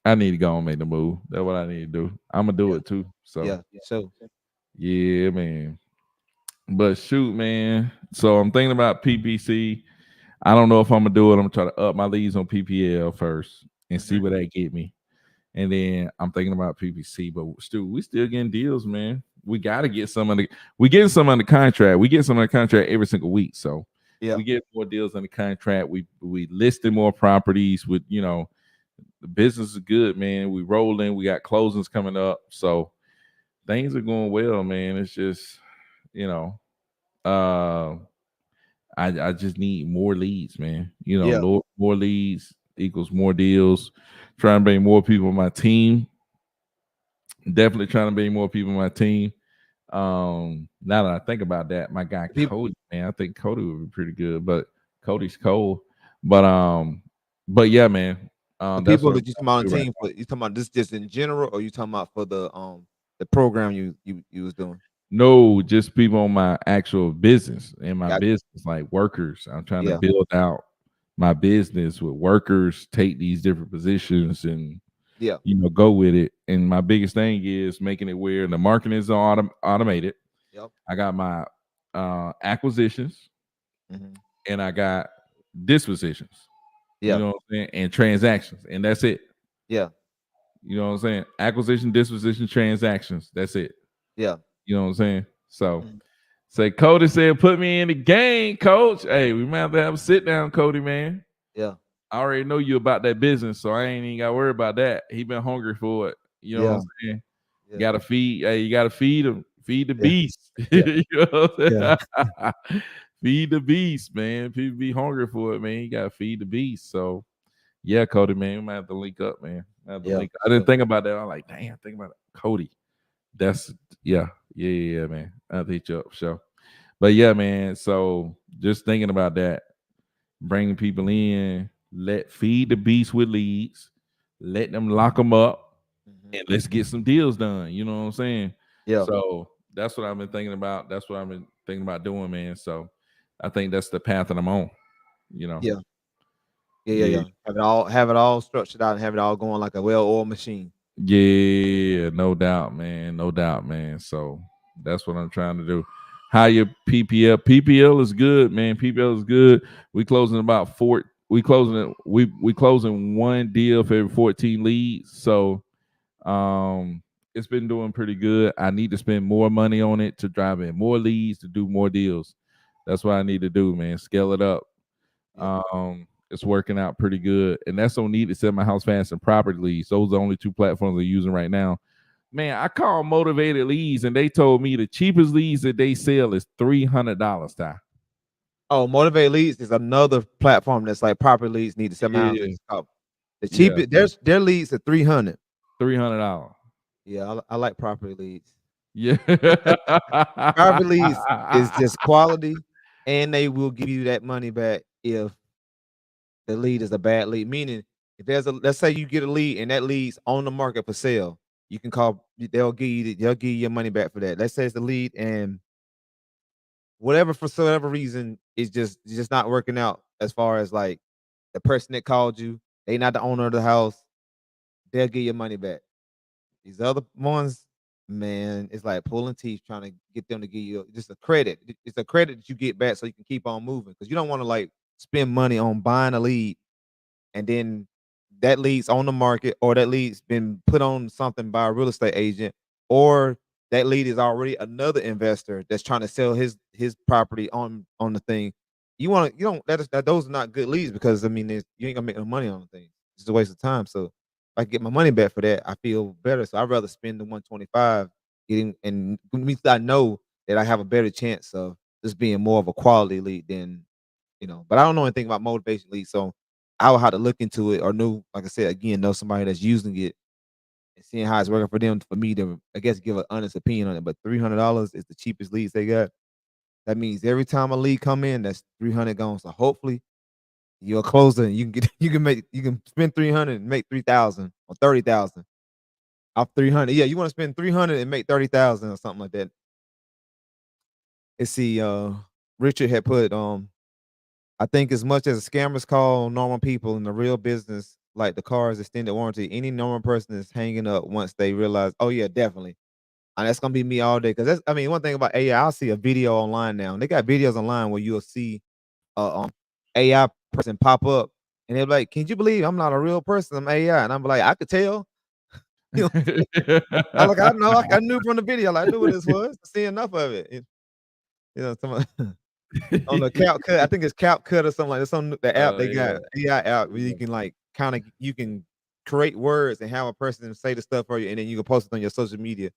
I need to go and make the move. That's what I need to do. I'm gonna do
Yeah.
it too. So
Yeah. So
yeah, man. But shoot, man. So I'm thinking about PPC. I don't know if I'm gonna do it. I'm gonna try to up my leads on PPL first and see
mhm.
what that get me. And then I'm thinking about PPC, but we still getting deals, man. We got to get some of the. We getting some under contract. We get some under contract every single week, so
Yeah.
we get more deals under contract. We listed more properties with the business is good, man. We rolling. We got closings coming up, so things are going well, man. It's just you know, uh, I just need more leads, man.
Yeah.
More leads equals more deals. Trying to bring more people on my team. Definitely trying to bring more people on my team. Now that I think about that, my guy
The people
Cody, man, I think Cody would be pretty good, but Cody's cold. But but yeah, man.
the
That's
people
what I'm
that you talking
trying
about on
to
the
do right
team for, you talking about this just in general, or you talking about for the program you was doing?
No, just people on my actual business and my
Got
business, like workers. I'm trying to
yeah.
build out my business with workers, take these different positions and
Yeah.
go with it. And my biggest thing is making it where the marketing is automated.
Yep.
I got my acquisitions
Mhm.
and I got dispositions. You
Yeah.
know what I'm saying? And transactions. And that's it.
Yeah.
You know what I'm saying? Acquisition, disposition, transactions. That's it.
Yeah.
You know what I'm saying? So
Mhm.
say Cody said, put me in the game, coach. Hey, we might have to have a sit down, Cody, man.
Yeah.
I already know you about that business, so I ain't even got to worry about that. He been hungry for it. You know what
Yeah.
I'm saying?
Yeah.
Got to feed. Hey, you got to feed him. Feed the
Yeah.
beast.
Yeah.
You know what
Yeah.
I'm saying? Feed the beast, man. People be hungry for it, man. You got to feed the beast. So yeah, Cody, man, we might have to link up, man. I have to
Yeah.
link up. I didn't think about that. I'm like, damn, think about it. Cody. That's yeah, man. I have to hit you up, sure. But yeah, man. So just thinking about that, bringing people in, let feed the beast with leads, let them lock them up,
Mhm.
and let's get some deals done. You know what I'm saying?
Yeah.
So that's what I've been thinking about. That's what I've been thinking about doing, man. So I think that's the path that I'm on. You know?
Yeah. Yeah. Yeah.
Yeah,
Yeah. Have it all structured out and have it all going like a well-oiled machine.
yeah, no doubt, man. No doubt, man. So that's what I'm trying to do. How your PPL? PPL is good, man. PPL is good. We closing about four. We closing it. We closing one deal for every 14 leads. So it's been doing pretty good. I need to spend more money on it to drive in more leads to do more deals. That's what I need to do, man. Scale it up.
Yeah.
It's working out pretty good, and that's on Need to Sell My House Fast and Property Leads. Those are the only two platforms they're using right now. Man, I call Motivated Leads, and they told me the cheapest leads that they sell is $300. Ty.
Oh, Motivate Leads is another platform that's like proper leads need to sell my house.
Yeah,
It's called the
yeah,
cheapest. Their leads are 300.
$300.
Yeah, I like property leads.
Yeah,
Property leads is just quality, and they will give you that money back if the lead is a bad lead. Meaning, if there's a let's say you get a lead and that lead's on the market for sale, you can call. They'll give you your money back for that. Let's say it's the lead and whatever for whatever reason is just not working out as far as like the person that called you, they not the owner of the house, they'll get your money back. These other ones, man, it's like pulling teeth trying to get them to give you just a credit. It's a credit that you get back so you can keep on moving because you don't want to like spend money on buying a lead and then that lead's on the market or that lead's been put on something by a real estate agent or that lead is already another investor that's trying to sell his property on the thing. You don't that those are not good leads because I mean you ain't gonna make no money on the thing. It's just a waste of time. So if I get my money back for that, I feel better. So I'd rather spend the 125 getting and at least I know that I have a better chance of this being more of a quality lead than but I don't know anything about motivation leads. So I would have to look into it or know, like I said, again, know somebody that's using it and seeing how it's working for them for me to, I guess, give an honest opinion on it. But $300 is the cheapest leads they got. That means every time a lead come in, that's 300 gone. So hopefully you're a closer and you can get you can spend 300 and make 3,000 or 30,000 off 300. Yeah, you want to spend 300 and make 30,000 or something like that. Let's see. Richard had put I think as much as scammers call normal people in the real business, like the car's extended warranty, any normal person is hanging up once they realize, oh yeah, definitely. And that's gonna be me all day. Cause that's, I mean, one thing about AI, I'll see a video online now. And they got videos online where you'll see AI person pop up and they're like, can you believe I'm not a real person? I'm AI. And I'm like, I could tell. You know, I know, I knew from the video, like, I knew what this was. I see enough of it. You know, some on the CapCut, I think it's CapCut or something like that. Some the app
Oh
they
yeah,
got AI app where you
yeah,
can like kind of you can create words and have a person say the stuff for you, and then you can post it on your social media.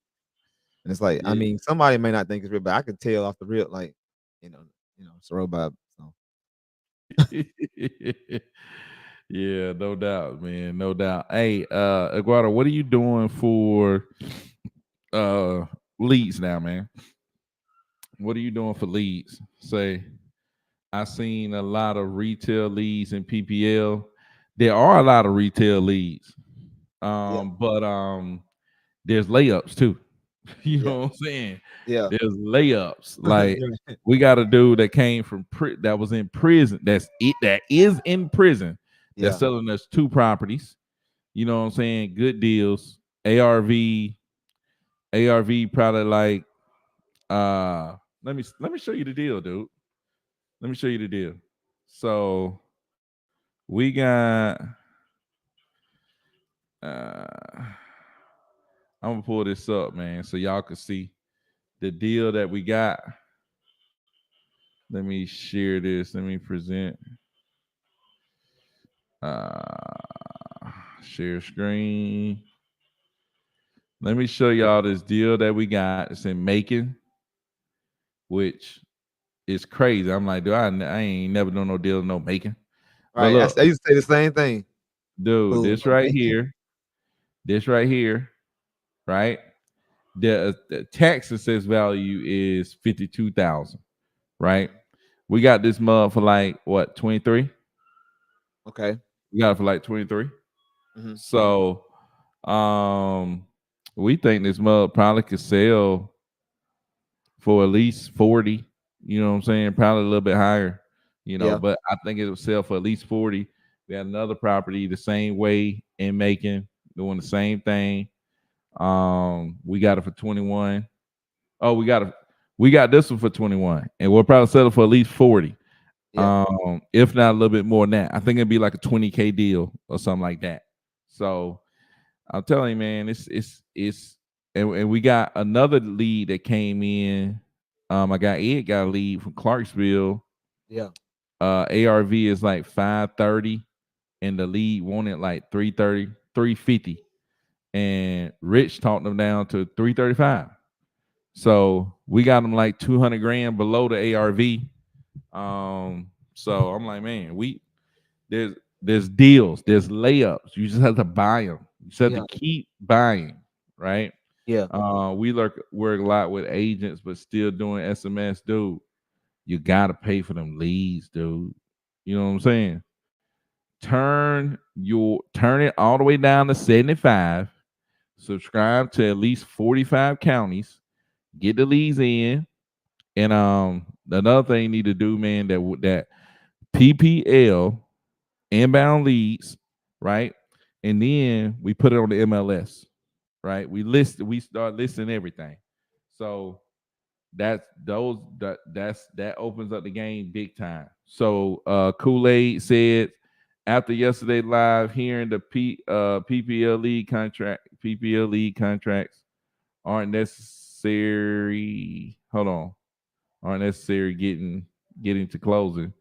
And it's like, I
yeah.
mean, somebody may not think it's real, but I can tell off the real, like, you know, it's a robot. So
Yeah, no doubt, man, no doubt. Hey, Eduardo, what are you doing for uh leads now, man? What are you doing for leads? Say, I seen a lot of retail leads in PPL. There are a lot of retail leads,
yeah,
but there's layups too. You
yeah,
know what I'm saying?
yeah,
There's layups. Like
yeah,
we got a dude that came from that was in prison. That is in prison. That's
yeah.
selling us two properties. You know what I'm saying? Good deals. ARV, ARV probably like let me show you the deal, dude. Let me show you the deal. So we got uh I'm gonna pull this up, man, so y'all can see the deal that we got. Let me share this. Let me present. Share screen. Let me show y'all this deal that we got. It's in Macon, which is crazy. I'm like, dude, I ain't never done no deal in no Macon. But
Right.
look,
I used to say the same thing.
dude,
Boom,
this
no
right
bacon.
here, this right here, right? The tax assessed value is 52,000, right? We got this mug for like what 23.
Okay.
We got it for like 23.
Hmm.
So, um, we think this mug probably could sell for at least 40. You know what I'm saying? Probably a little bit higher.
Yeah.
But I think it will sell for at least 40. We had another property the same way in Macon, doing the same thing. We got it for 21. Oh, we got this one for 21, and we'll probably sell it for at least 40.
Yeah.
If not a little bit more than that. I think it'd be like a 20K deal or something like that. So I'm telling you, man, it's and we got another lead that came in. I got Ed got a lead from Clarksville.
Yeah.
ARV is like 530, and the lead wanted like 330, 350. And Rich talked them down to 335. So we got them like 200 grand below the ARV. So I'm like, man, there's there's deals, there's layups. You just have to buy them. You just have to
Yeah.
keep buying, right?
Yeah.
We work a lot with agents, but still doing SMS, dude. You gotta pay for them leads, dude. You know what I'm saying? Turn it all the way down to 75. Subscribe to at least 45 counties. Get the leads in, and another thing you need to do, man, that PPL inbound leads, right? And then we put it on the MLS, right? We start listing everything. So that opens up the game big time. So Kool-Aid said after yesterday live, hearing the PPL league contracts aren't necessary. Hold on, aren't necessary getting to closing,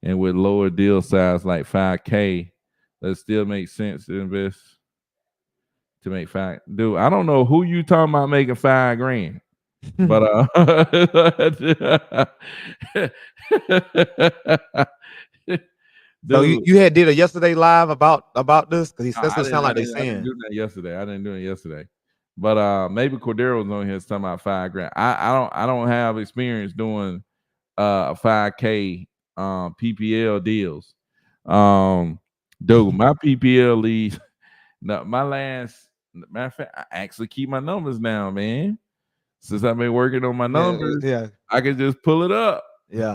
and with lower deal size like 5K, that still makes sense to invest to make five. Dude, I don't know who you talking about making 5 grand, but
So you,
dude.
you had did a yesterday live about this because
No,
that's what it sound like they
I didn't
saying.
do that yesterday. I didn't do it yesterday. But maybe Cordero was on here talking about 5 grand. I don't have experience doing 5K PPL deals. Um dude, my PPL leads. No, my last matter of fact, I actually keep my numbers now, man. Since I've been working on my
Yeah,
numbers,
yeah,
I can just pull it up
yeah,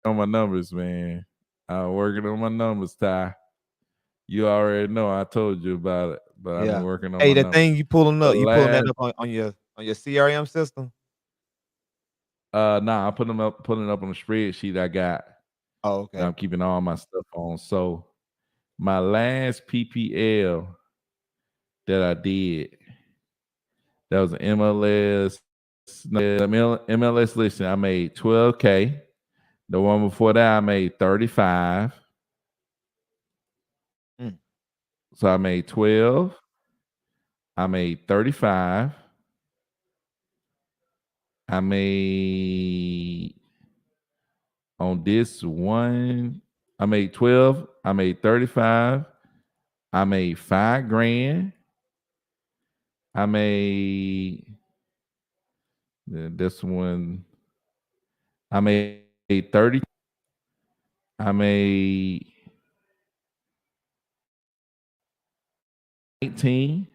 on my numbers, man. I'm working on my numbers, Ty. You already know I told you about it, but I've been
yeah.
working on
Hey,
my
the
numbers.
thing
The
you pulling that
last
up on your CRM system?
nah, I'm putting it up on a spreadsheet I got
Oh,
that
okay.
I'm keeping all my stuff on. So my last PPL that I did, that was an MLS. MLS listing. I made 12K. The one before that, I made 35.
Mm,
So I made 12. I made 35. I made on this one, I made 12. I made 35. I made 5 grand. I made this one. I made 30. I made 19.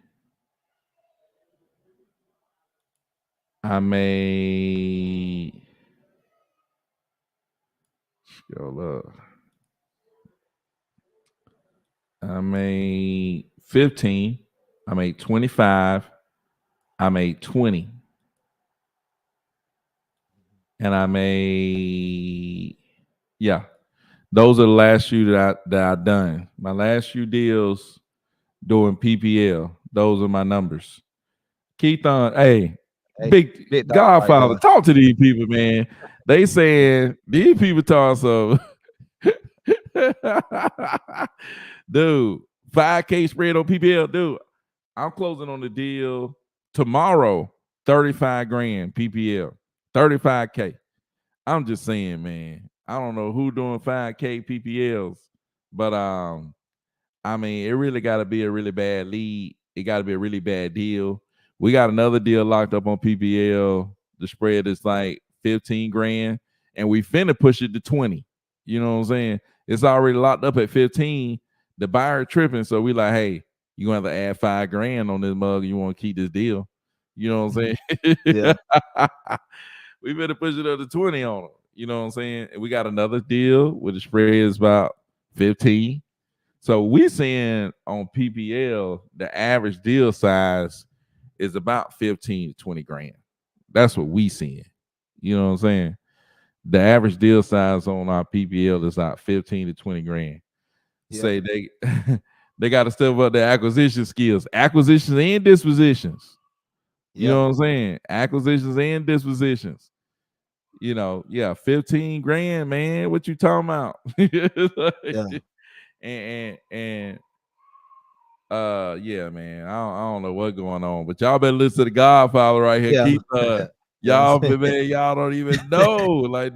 I made scroll up. I made 15. I made 25. I made 20. And I made, yeah, those are the last few that I done. My last few deals doing PPL. Those are my numbers. Keith on, hey,
hey,
big
big dog right
Godfather,
there.
talk to these people, man. They saying these people talk so dude, 5K spread on PPL, dude. I'm closing on the deal tomorrow, 35 grand PPL, 35K. I'm just saying, man. I don't know who doing 5K PPLs, but I mean, it really got to be a really bad lead. It got to be a really bad deal. We got another deal locked up on PPL. The spread is like 15 grand, and we finna push it to 20. You know what I'm saying? It's already locked up at 15. The buyer tripping, so we like, hey, you gonna have to add 5 grand on this mug. You want to keep this deal? You know what I'm saying?
Yeah,
We better push it up to 20 on them. You know what I'm saying? And we got another deal where the spread is about 15. So we seeing on PPL the average deal size is about 15 to 20 grand. That's what we seeing. You know what I'm saying? The average deal size on our PPL is about 15 to 20 grand.
yeah,
Say they they got to step up their acquisition skills, acquisitions and dispositions. You
yeah,
know what I'm saying? Acquisitions and dispositions. Yeah, 15 grand, man. What you talking about?
yeah,
and yeah, man. I don't know what's going on, but y'all better listen to the Godfather right here.
yeah,
Keep
yeah. You know what
y'all,
I'm saying?
man, y'all don't even know. Like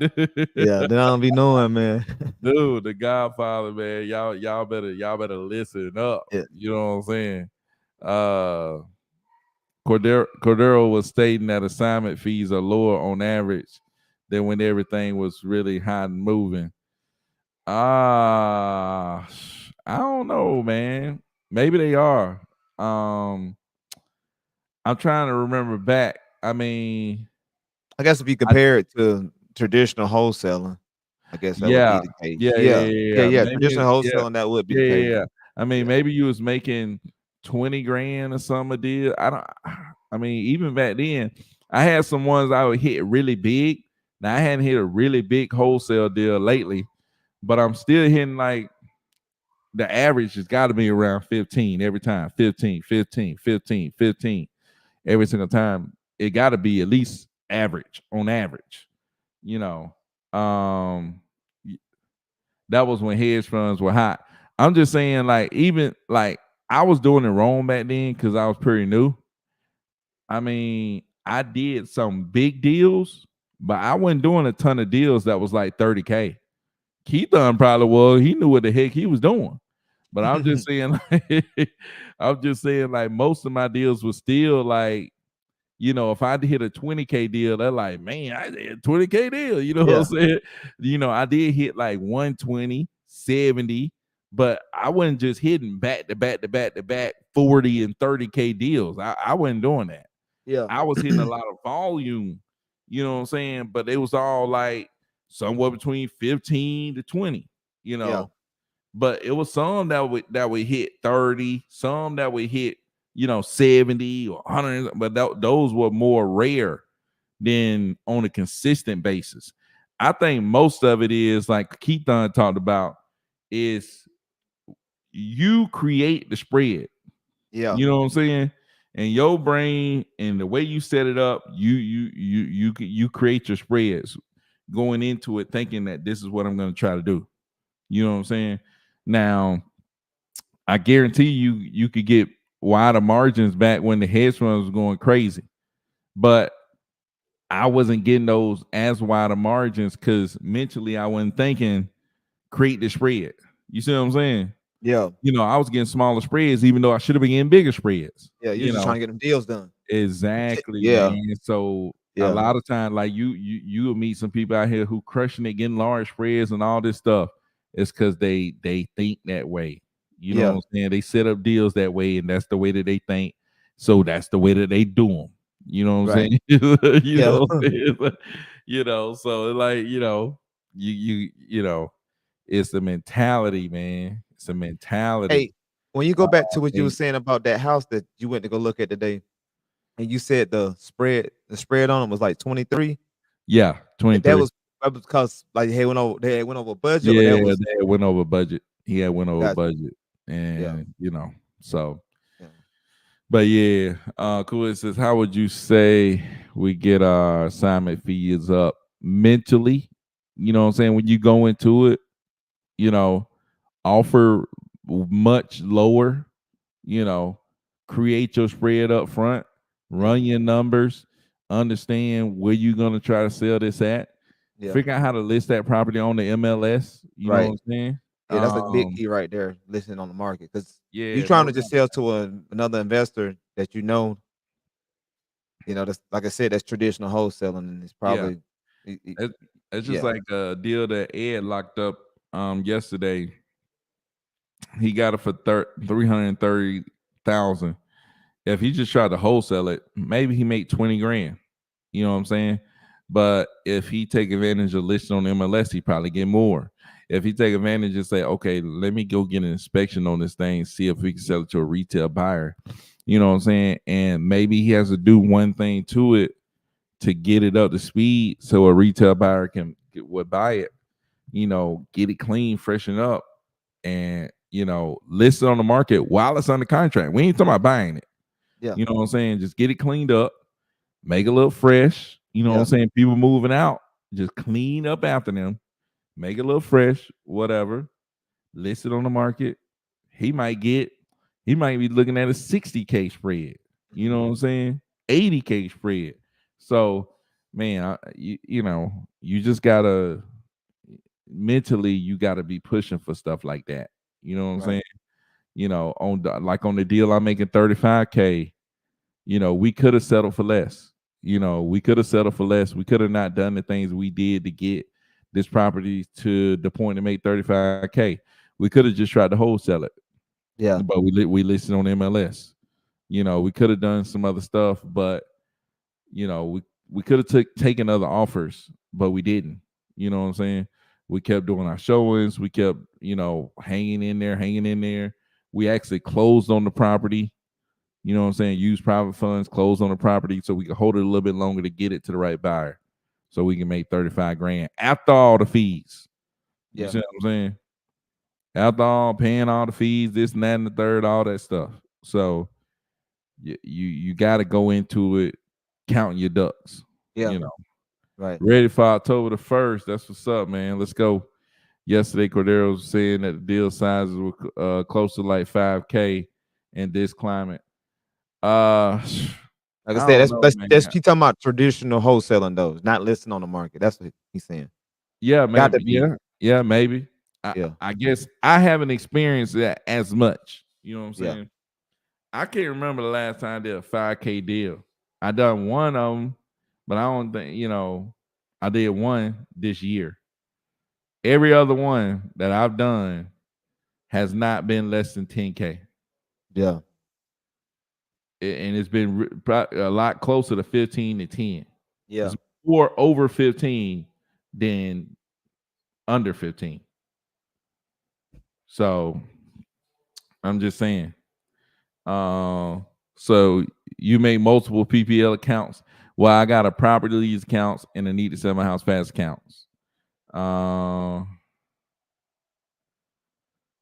Yeah, then I don't be knowing, man.
dude, the Godfather, man. Y'all better listen up.
Yeah,
You know what I'm saying? Uh Cordero was stating that assignment fees are lower on average than when everything was really hot and moving. I don't know, man. Maybe they are. Um, I'm trying to remember back. I mean,
I guess if you
I
compare it to traditional wholesaling, I guess that would be
yeah,
the case.
yeah, yeah,
Yeah,
yeah,
yeah,
yeah.
yeah.
Maybe
Traditional
yeah,
wholesaling, that would be the
yeah, yeah,
case.
yeah. I mean,
Yeah,
maybe you was making 20 grand or something a deal. I don't. I mean, even back then, I had some ones I would hit really big. Now I hadn't hit a really big wholesale deal lately, but I'm still hitting like the average has got to be around 15 every time. 15, 15, 15, 15 every single time. It got to be at least average on average. You know, um, that was when hedge funds were hot. I'm just saying, like, even like I was doing it wrong back then because I was pretty new. I mean, I did some big deals, but I wasn't doing a ton of deals that was like 30K, Keithon probably was. He knew what the heck he was doing. But I'm just saying, like, I'm just saying, like most of my deals was still like, if I hit a 20K deal, they're like, man, I did a 20K deal. You know what I'm
Yeah,
saying? I did hit like 120, 70, but I wasn't just hitting back to back to back to back 40 and 30K deals. I wasn't doing that.
yeah,
I was hitting a lot of volume, you know what I'm saying? But it was all like somewhere between 15 to 20, you
yeah,
know. But it was some that would hit 30, some that would hit 70 or 100, but those were more rare than on a consistent basis. I think most of it is like Keithon talked about, is you create the spread.
yeah,
You know what I'm saying? And your brain and the way you set it up, you create your spreads going into it thinking that this is what I'm going to try to do. You know what I'm saying? Now, I guarantee you could get wider margins back when the hedge funds was going crazy. But I wasn't getting those as wider margins because mentally I wasn't thinking create the spread. You see what I'm saying?
yeah,
I was getting smaller spreads, even though I should have been getting bigger spreads.
yeah. You're just trying to get them deals done.
Exactly,
Yeah,
man. So a
yeah,
lot of time, like you will meet some people out here who crushing it, getting large spreads and all this stuff. It's because they think that way. You know what
yeah.
I'm saying? They set up deals that way, and that's the way that they think. So that's the way that they do them. You know what I'm
Right.
saying? you
Yeah.
know, what I'm saying? So like it's the mentality, man. It's a mentality.
Hey, when you go
Uh,
back to what you were
and
saying about that house that you went to go look at today, and you said the spread on it was like 23.
yeah,
That
23.
was that was because like they went over budget, or
Yeah,
that was
they went over budget. He had went over
got
budget,
yeah,
and so.
yeah,
But yeah, cool. It says, how would you say we get our assignment fees up mentally? You know what I'm saying? When you go into it, you know, offer much lower, you know, create your spread up front,
yeah,
run your numbers, understand where you're gonna try to sell this at,
yeah.
figure out how to list that property on the MLS. You know what
Right.
I'm saying?
Yeah, that's a big key right there, listening on the market. Because you
Yeah,
trying
no
to just
doubt.
sell to another investor that that's like I said, that's traditional wholesaling, and it's
Yeah.
probably it
It, it's just
yeah,
like a deal that Ed locked up yesterday. He got it for 330,000. If he just tried to wholesale it, maybe he made 20 grand. You know what I'm saying? But if he take advantage of listing on MLS, he probably get more. If he take advantage and say, okay, let me go get an inspection on this thing, see if we can sell it to a retail buyer. You know what I'm saying? And maybe he has to do one thing to it to get it up to speed so a retail buyer would buy it, get it clean, freshen up, and list it on the market while it's under contract. We ain't talking about buying it.
yeah,
You know what I'm saying? Just get it cleaned up, make it look fresh. You know what I'm
yeah,
saying? People moving out, just clean up after them, make it look fresh, whatever. List it on the market. He might get, he might be looking at a 60K spread. You
mhm,
know what I'm saying? 80K spread. So, man, you just gotta mentally, you gotta be pushing for stuff like that. You know what I'm
right,
saying? On the deal I'm making 35K, we could have settled for less. We could have settled for less. We could have not done the things we did to get this property to the point to make 35K. We could have just tried to wholesale it,
yeah,
but we listed on MLS. We could have done some other stuff, but we could have taken other offers, but we didn't. You know what I'm saying? We kept doing our showings. We kept hanging in there, hanging in there. We actually closed on the property. You know what I'm saying? Use private funds, close on the property so we can hold it a little bit longer to get it to the right buyer. So we can make 35 grand after all the fees. You
yeah,
see what I'm saying? After all paying all the fees, this and that and the third, all that stuff. So you got to go into it counting your ducks.
yeah,
You know,
right,
ready for October the 1st. That's what's up, man. Let's go. Yesterday, Cordero was saying that the deal sizes were close to like 5K in this climate. Uh,
like I
I
said,
don't
that's
know,
that's
man.
that's he talking about traditional wholesaling, though, not listing on the market. That's what he's saying.
Yeah,
Got
man.
to be.
Yeah, Yeah, maybe.
Yeah,
I guess I haven't experienced that as much. You know what I'm
yeah,
saying? I can't remember the last time I did a 5K deal. I done one of them, but I don't think, I did one this year. Every other one that I've done has not been less than 10K.
yeah,
And it's been a lot closer to 15 to 10.
yeah,
It's more over 15 than under 15. So I'm just saying. Uh, so you make multiple PPL accounts. Well, I got a property lease accounts and a need to sell my house fast accounts. Uh,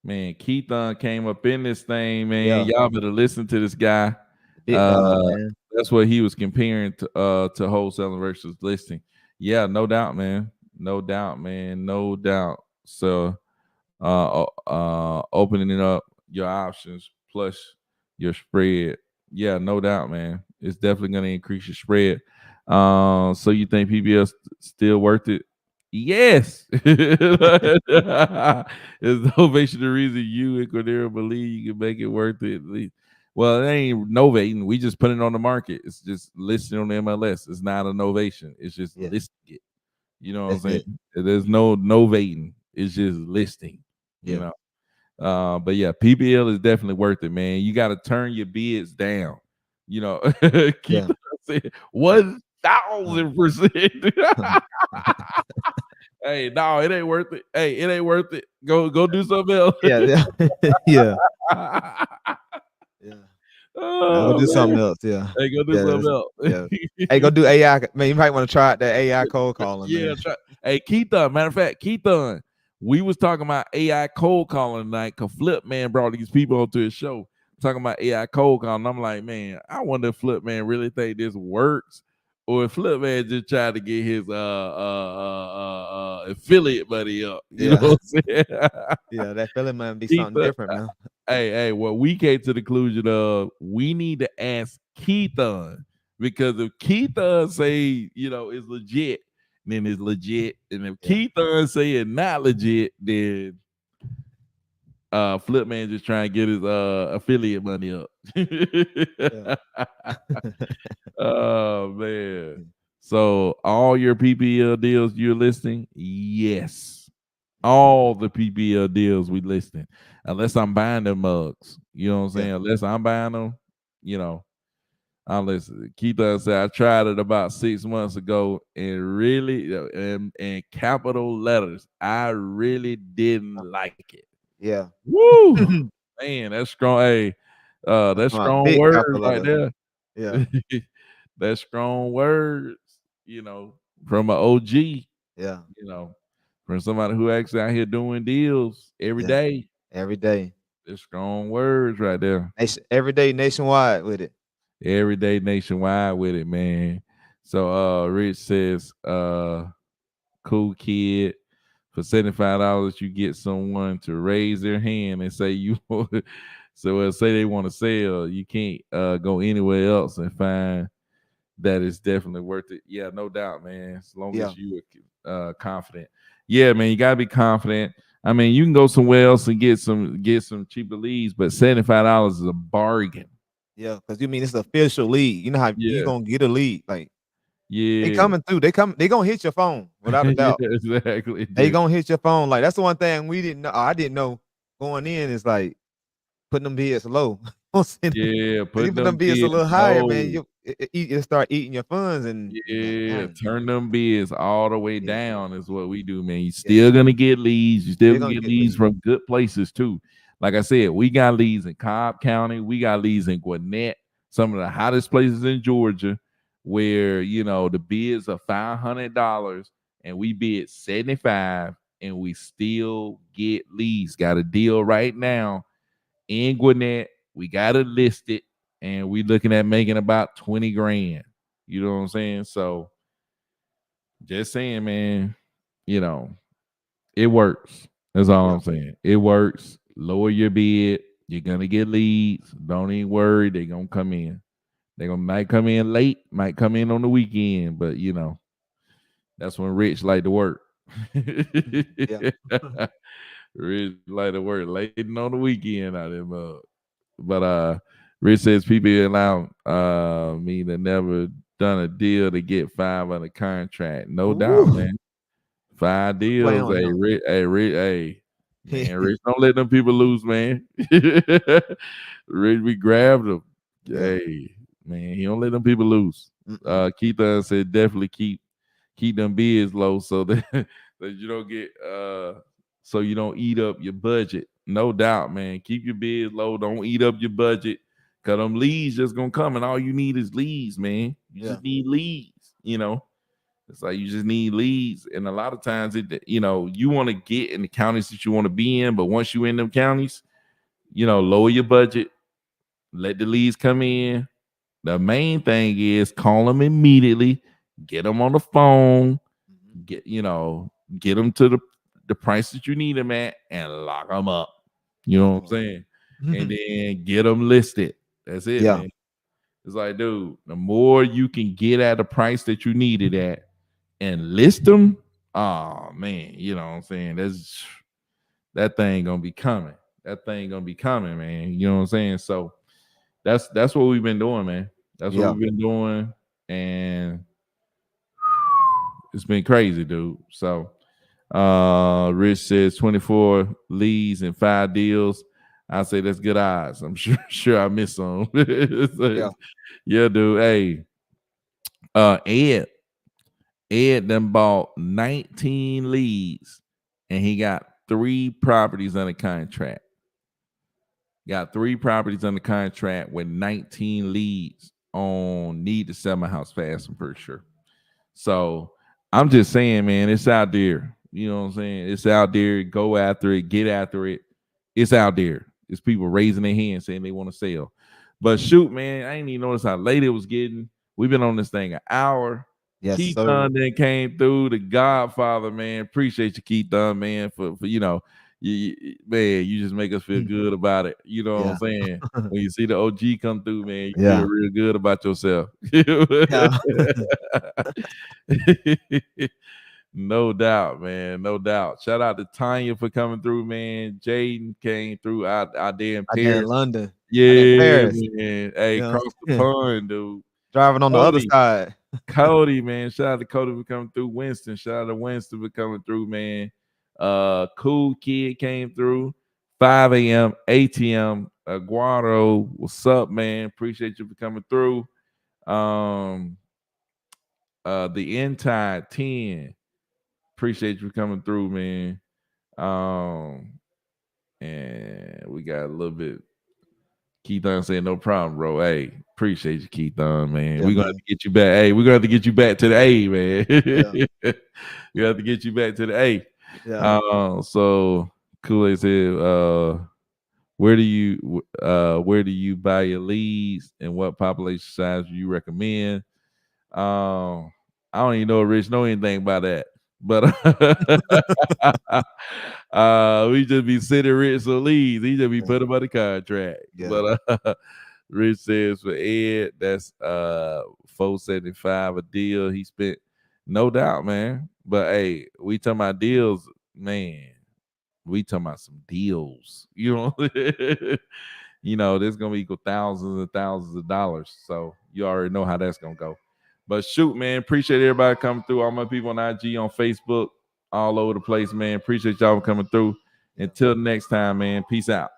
Man, Keithon came up in this thing, man.
yeah.
Y'all better listen to this guy.
The big dog,
Uh,
man.
that's what he was comparing to wholesaling versus listing. Yeah, no doubt, man. No doubt, man. No doubt. So opening it up your options plus your spread. Yeah, no doubt, man. It's definitely going to increase your spread. So you think PBS still worth it? Yes. There's no the reason you and Cordero believe you can make it worth it. Well, it ain't novating. We just put it on the market. It's just listing on the MLS. It's not a novation. It's just
Yeah,
listing it. You know what I'm
that's
saying?
it.
There's no novating. It's just listing. You
Yeah,
know. But yeah, PBL is definitely worth it, man. You got to turn your bids down. Keep
yeah.
saying
Uh,
1,000%. Hey, no, it ain't worth it. Hey, it ain't worth it. Go do something else.
yeah, yeah, yeah, yeah. Go
Oh
do something
man.
else. Yeah,
Hey, go do
yeah,
something else.
yeah. Hey, go do AI. Man, you might want to try out that AI cold calling,
Yeah,
man.
hey, Keithon. Matter of fact, Keithon, we was talking about AI cold calling tonight because Flip Man brought these people onto his show talking about AI cold calling. I'm like, man, I wonder if Flip Man really think this works, or if Flip Man just tried to get his affiliate money up. You know
Yeah,
what I'm saying?
yeah. That feeling might be something
Keithon,
different, man.
hey, what we came to the conclusion of, we need to ask Keithon, because if Keithon say, it's legit, then it's legit. And if
Yeah,
Keithon say it's not legit, then Flip Man just trying to get his affiliate money up.
yeah,
Oh man. So all your PPL deals you're listing? Yes. All the PPL deals we listing. Unless I'm buying them mugs. You know what I'm
yeah,
saying? Unless I'm buying them, unless Keith said I tried it about 6 months ago and really in capital letters, I really didn't like it.
yeah.
Woo! Man, that's strong. Hey,
That's
that's
my
strong
big
words
capital
right
letters.
there.
Yeah,
That's strong words, you know, from an OG,
yeah,
from somebody who actually out here doing deals every
yeah.
day.
Every day,
That's strong words right there.
every day nationwide with it.
Every day nationwide with it, man. So Rich says, cool kid. For $75, you get someone to raise their hand and say you so say they want to sell. You can't go anywhere else and find that it's definitely worth it. Yeah, no doubt, man. As long
Yeah,
as you are confident. Yeah, man, you gotta be confident. I mean, you can go somewhere else and get some cheaper leads, but $75 is a bargain.
yeah. Because you mean it's an official lead. You know how you
Yeah,
gonna get a lead? Like they
yeah,
coming through. They come. They gonna hit your phone without a
yeah,
doubt.
exactly,
They
dude.
gonna hit your phone. Like that's the one thing we didn't know. I didn't know going in is like putting them bids low. If
Yeah,
you
putting
put them
them
bids a
bids
little higher, man,
low.
you start eating your funds, and you be like,
Yeah,
dang,
turn them bids all the way
yeah,
down is what we do, man. You
yeah,
still gonna get leads. You still
they're
gonna
gonna
get
get
leads
leads.
from good places too. Like I said, we got leads in Cobb County. We got leads in Gwinnett, some of the hottest places in Georgia, where the bids are $500 and we bid 75 and we still get leads. Got a deal right now in Gwinnett. We got it listed and we looking at making about 20 grand. You know what I'm saying? So just saying, man, you know, it works. That's all
Yeah,
I'm saying. It works. Lower your bid. You're gonna get leads. Don't even worry. They're gonna come in. They're gonna might come in late, might come in on the weekend, but that's when Rich like to work.
Yeah.
Rich like to work late on the weekend out there, but Rich says people allow me to never done a deal to get five on the contract. No doubt,
Woo.
man. Five
Playing
deals,
on
hey,
him.
Rich, hey, man, Rich, don't let them people lose, man. Rich, we grabbed him.
Yeah.
Hey, man, he don't let them people lose.
Mm-mm.
Keith said definitely keep them bids low so that, that you don't get so you don't eat up your budget. No doubt, man. Keep your bids low. Don't eat up your budget. Cause them leads just gonna come and all you need is leads, man. You
Yeah.
just need leads. It's like you just need leads. And a lot of times you want to get in the counties that you want to be in, but once you in them counties, lower your budget, let the leads come in. The main thing is call them immediately, get them on the phone,
Mhm.
get them to the price that you need them at, and lock them up. You know what I'm
Oh.
saying? And then get them listed. That's it,
Yeah.
man. It's like, dude, the more you can get at the price that you need it at and list them, oh man, you know what I'm saying? That thing gonna be coming. That thing gonna be coming, man. You know what I'm saying? So that's what we've been doing, man. That's what
Yeah.
we've been doing, and it's been crazy, dude. So Rich says 24 leads and 5 deals. I say that's good odds. I'm sure I missed some. So,
Yeah.
yeah, dude. Hey, Ed done bought 19 leads and he got 3 properties under contract. Got 3 properties under contract with 19 leads on need to sell my house fast, I'm pretty sure. So I'm just saying, man, it's out there. You know what I'm saying? It's out there. Go after it, get after it. It's out there. It's people raising their hands saying they want to sell. But shoot, man, I ain't even notice how late it was getting. We've been on this thing an hour.
Yes,
Keith
sir.
Dunn then came through, the Godfather, man. Appreciate you, Keith Dunn, man, for man, you just make us feel good about it. You know what I'm
Yeah.
saying? When you see the OG come through, man, you feel
Yeah.
real good about yourself.
Yeah.
No doubt, man. No doubt. Shout out to Tanya for coming through, man. Jaden came through out there in
I did in
Paris.
London. I did in
Yeah,
Paris.
man. Hey,
You know,
cross the pond, dude.
driving on the other
Cody,
side.
Cody, man. Shout out to Cody for coming through. Winston. Shout out to Winston for coming through, man. Cool Kid came through. 5 a.m. ATM. Aguaro. What's up, man? Appreciate you for coming through. Um, the Entire 10. Appreciate you coming through, man. And we got a little bit. Keith Dunn saying no problem, bro. Hey, appreciate you, Keith Dunn, man.
Yeah,
We're gonna have
man.
to get you back. Hey, we're gonna have to get you back to the A,
Yeah.
man. We have to get you back to the A.
Yeah.
So Kool-Aid said, where do you buy your leads and what population size do you recommend? I don't even know if Rich know anything about that. But we just be sending Rich some leads. He just be
Yeah.
putting him on the contract.
Yeah.
But Rich says for Ed, that's 475 a deal. He spent no doubt, man. But hey, we talking about deals, man. We talking about some deals. There's gonna equal thousands and thousands of dollars. So you already know how that's gonna go. But shoot, man, appreciate everybody coming through. All my people on IG, on Facebook, all over the place, man. Appreciate y'all coming through.
Yeah.
Until next time, man. Peace out.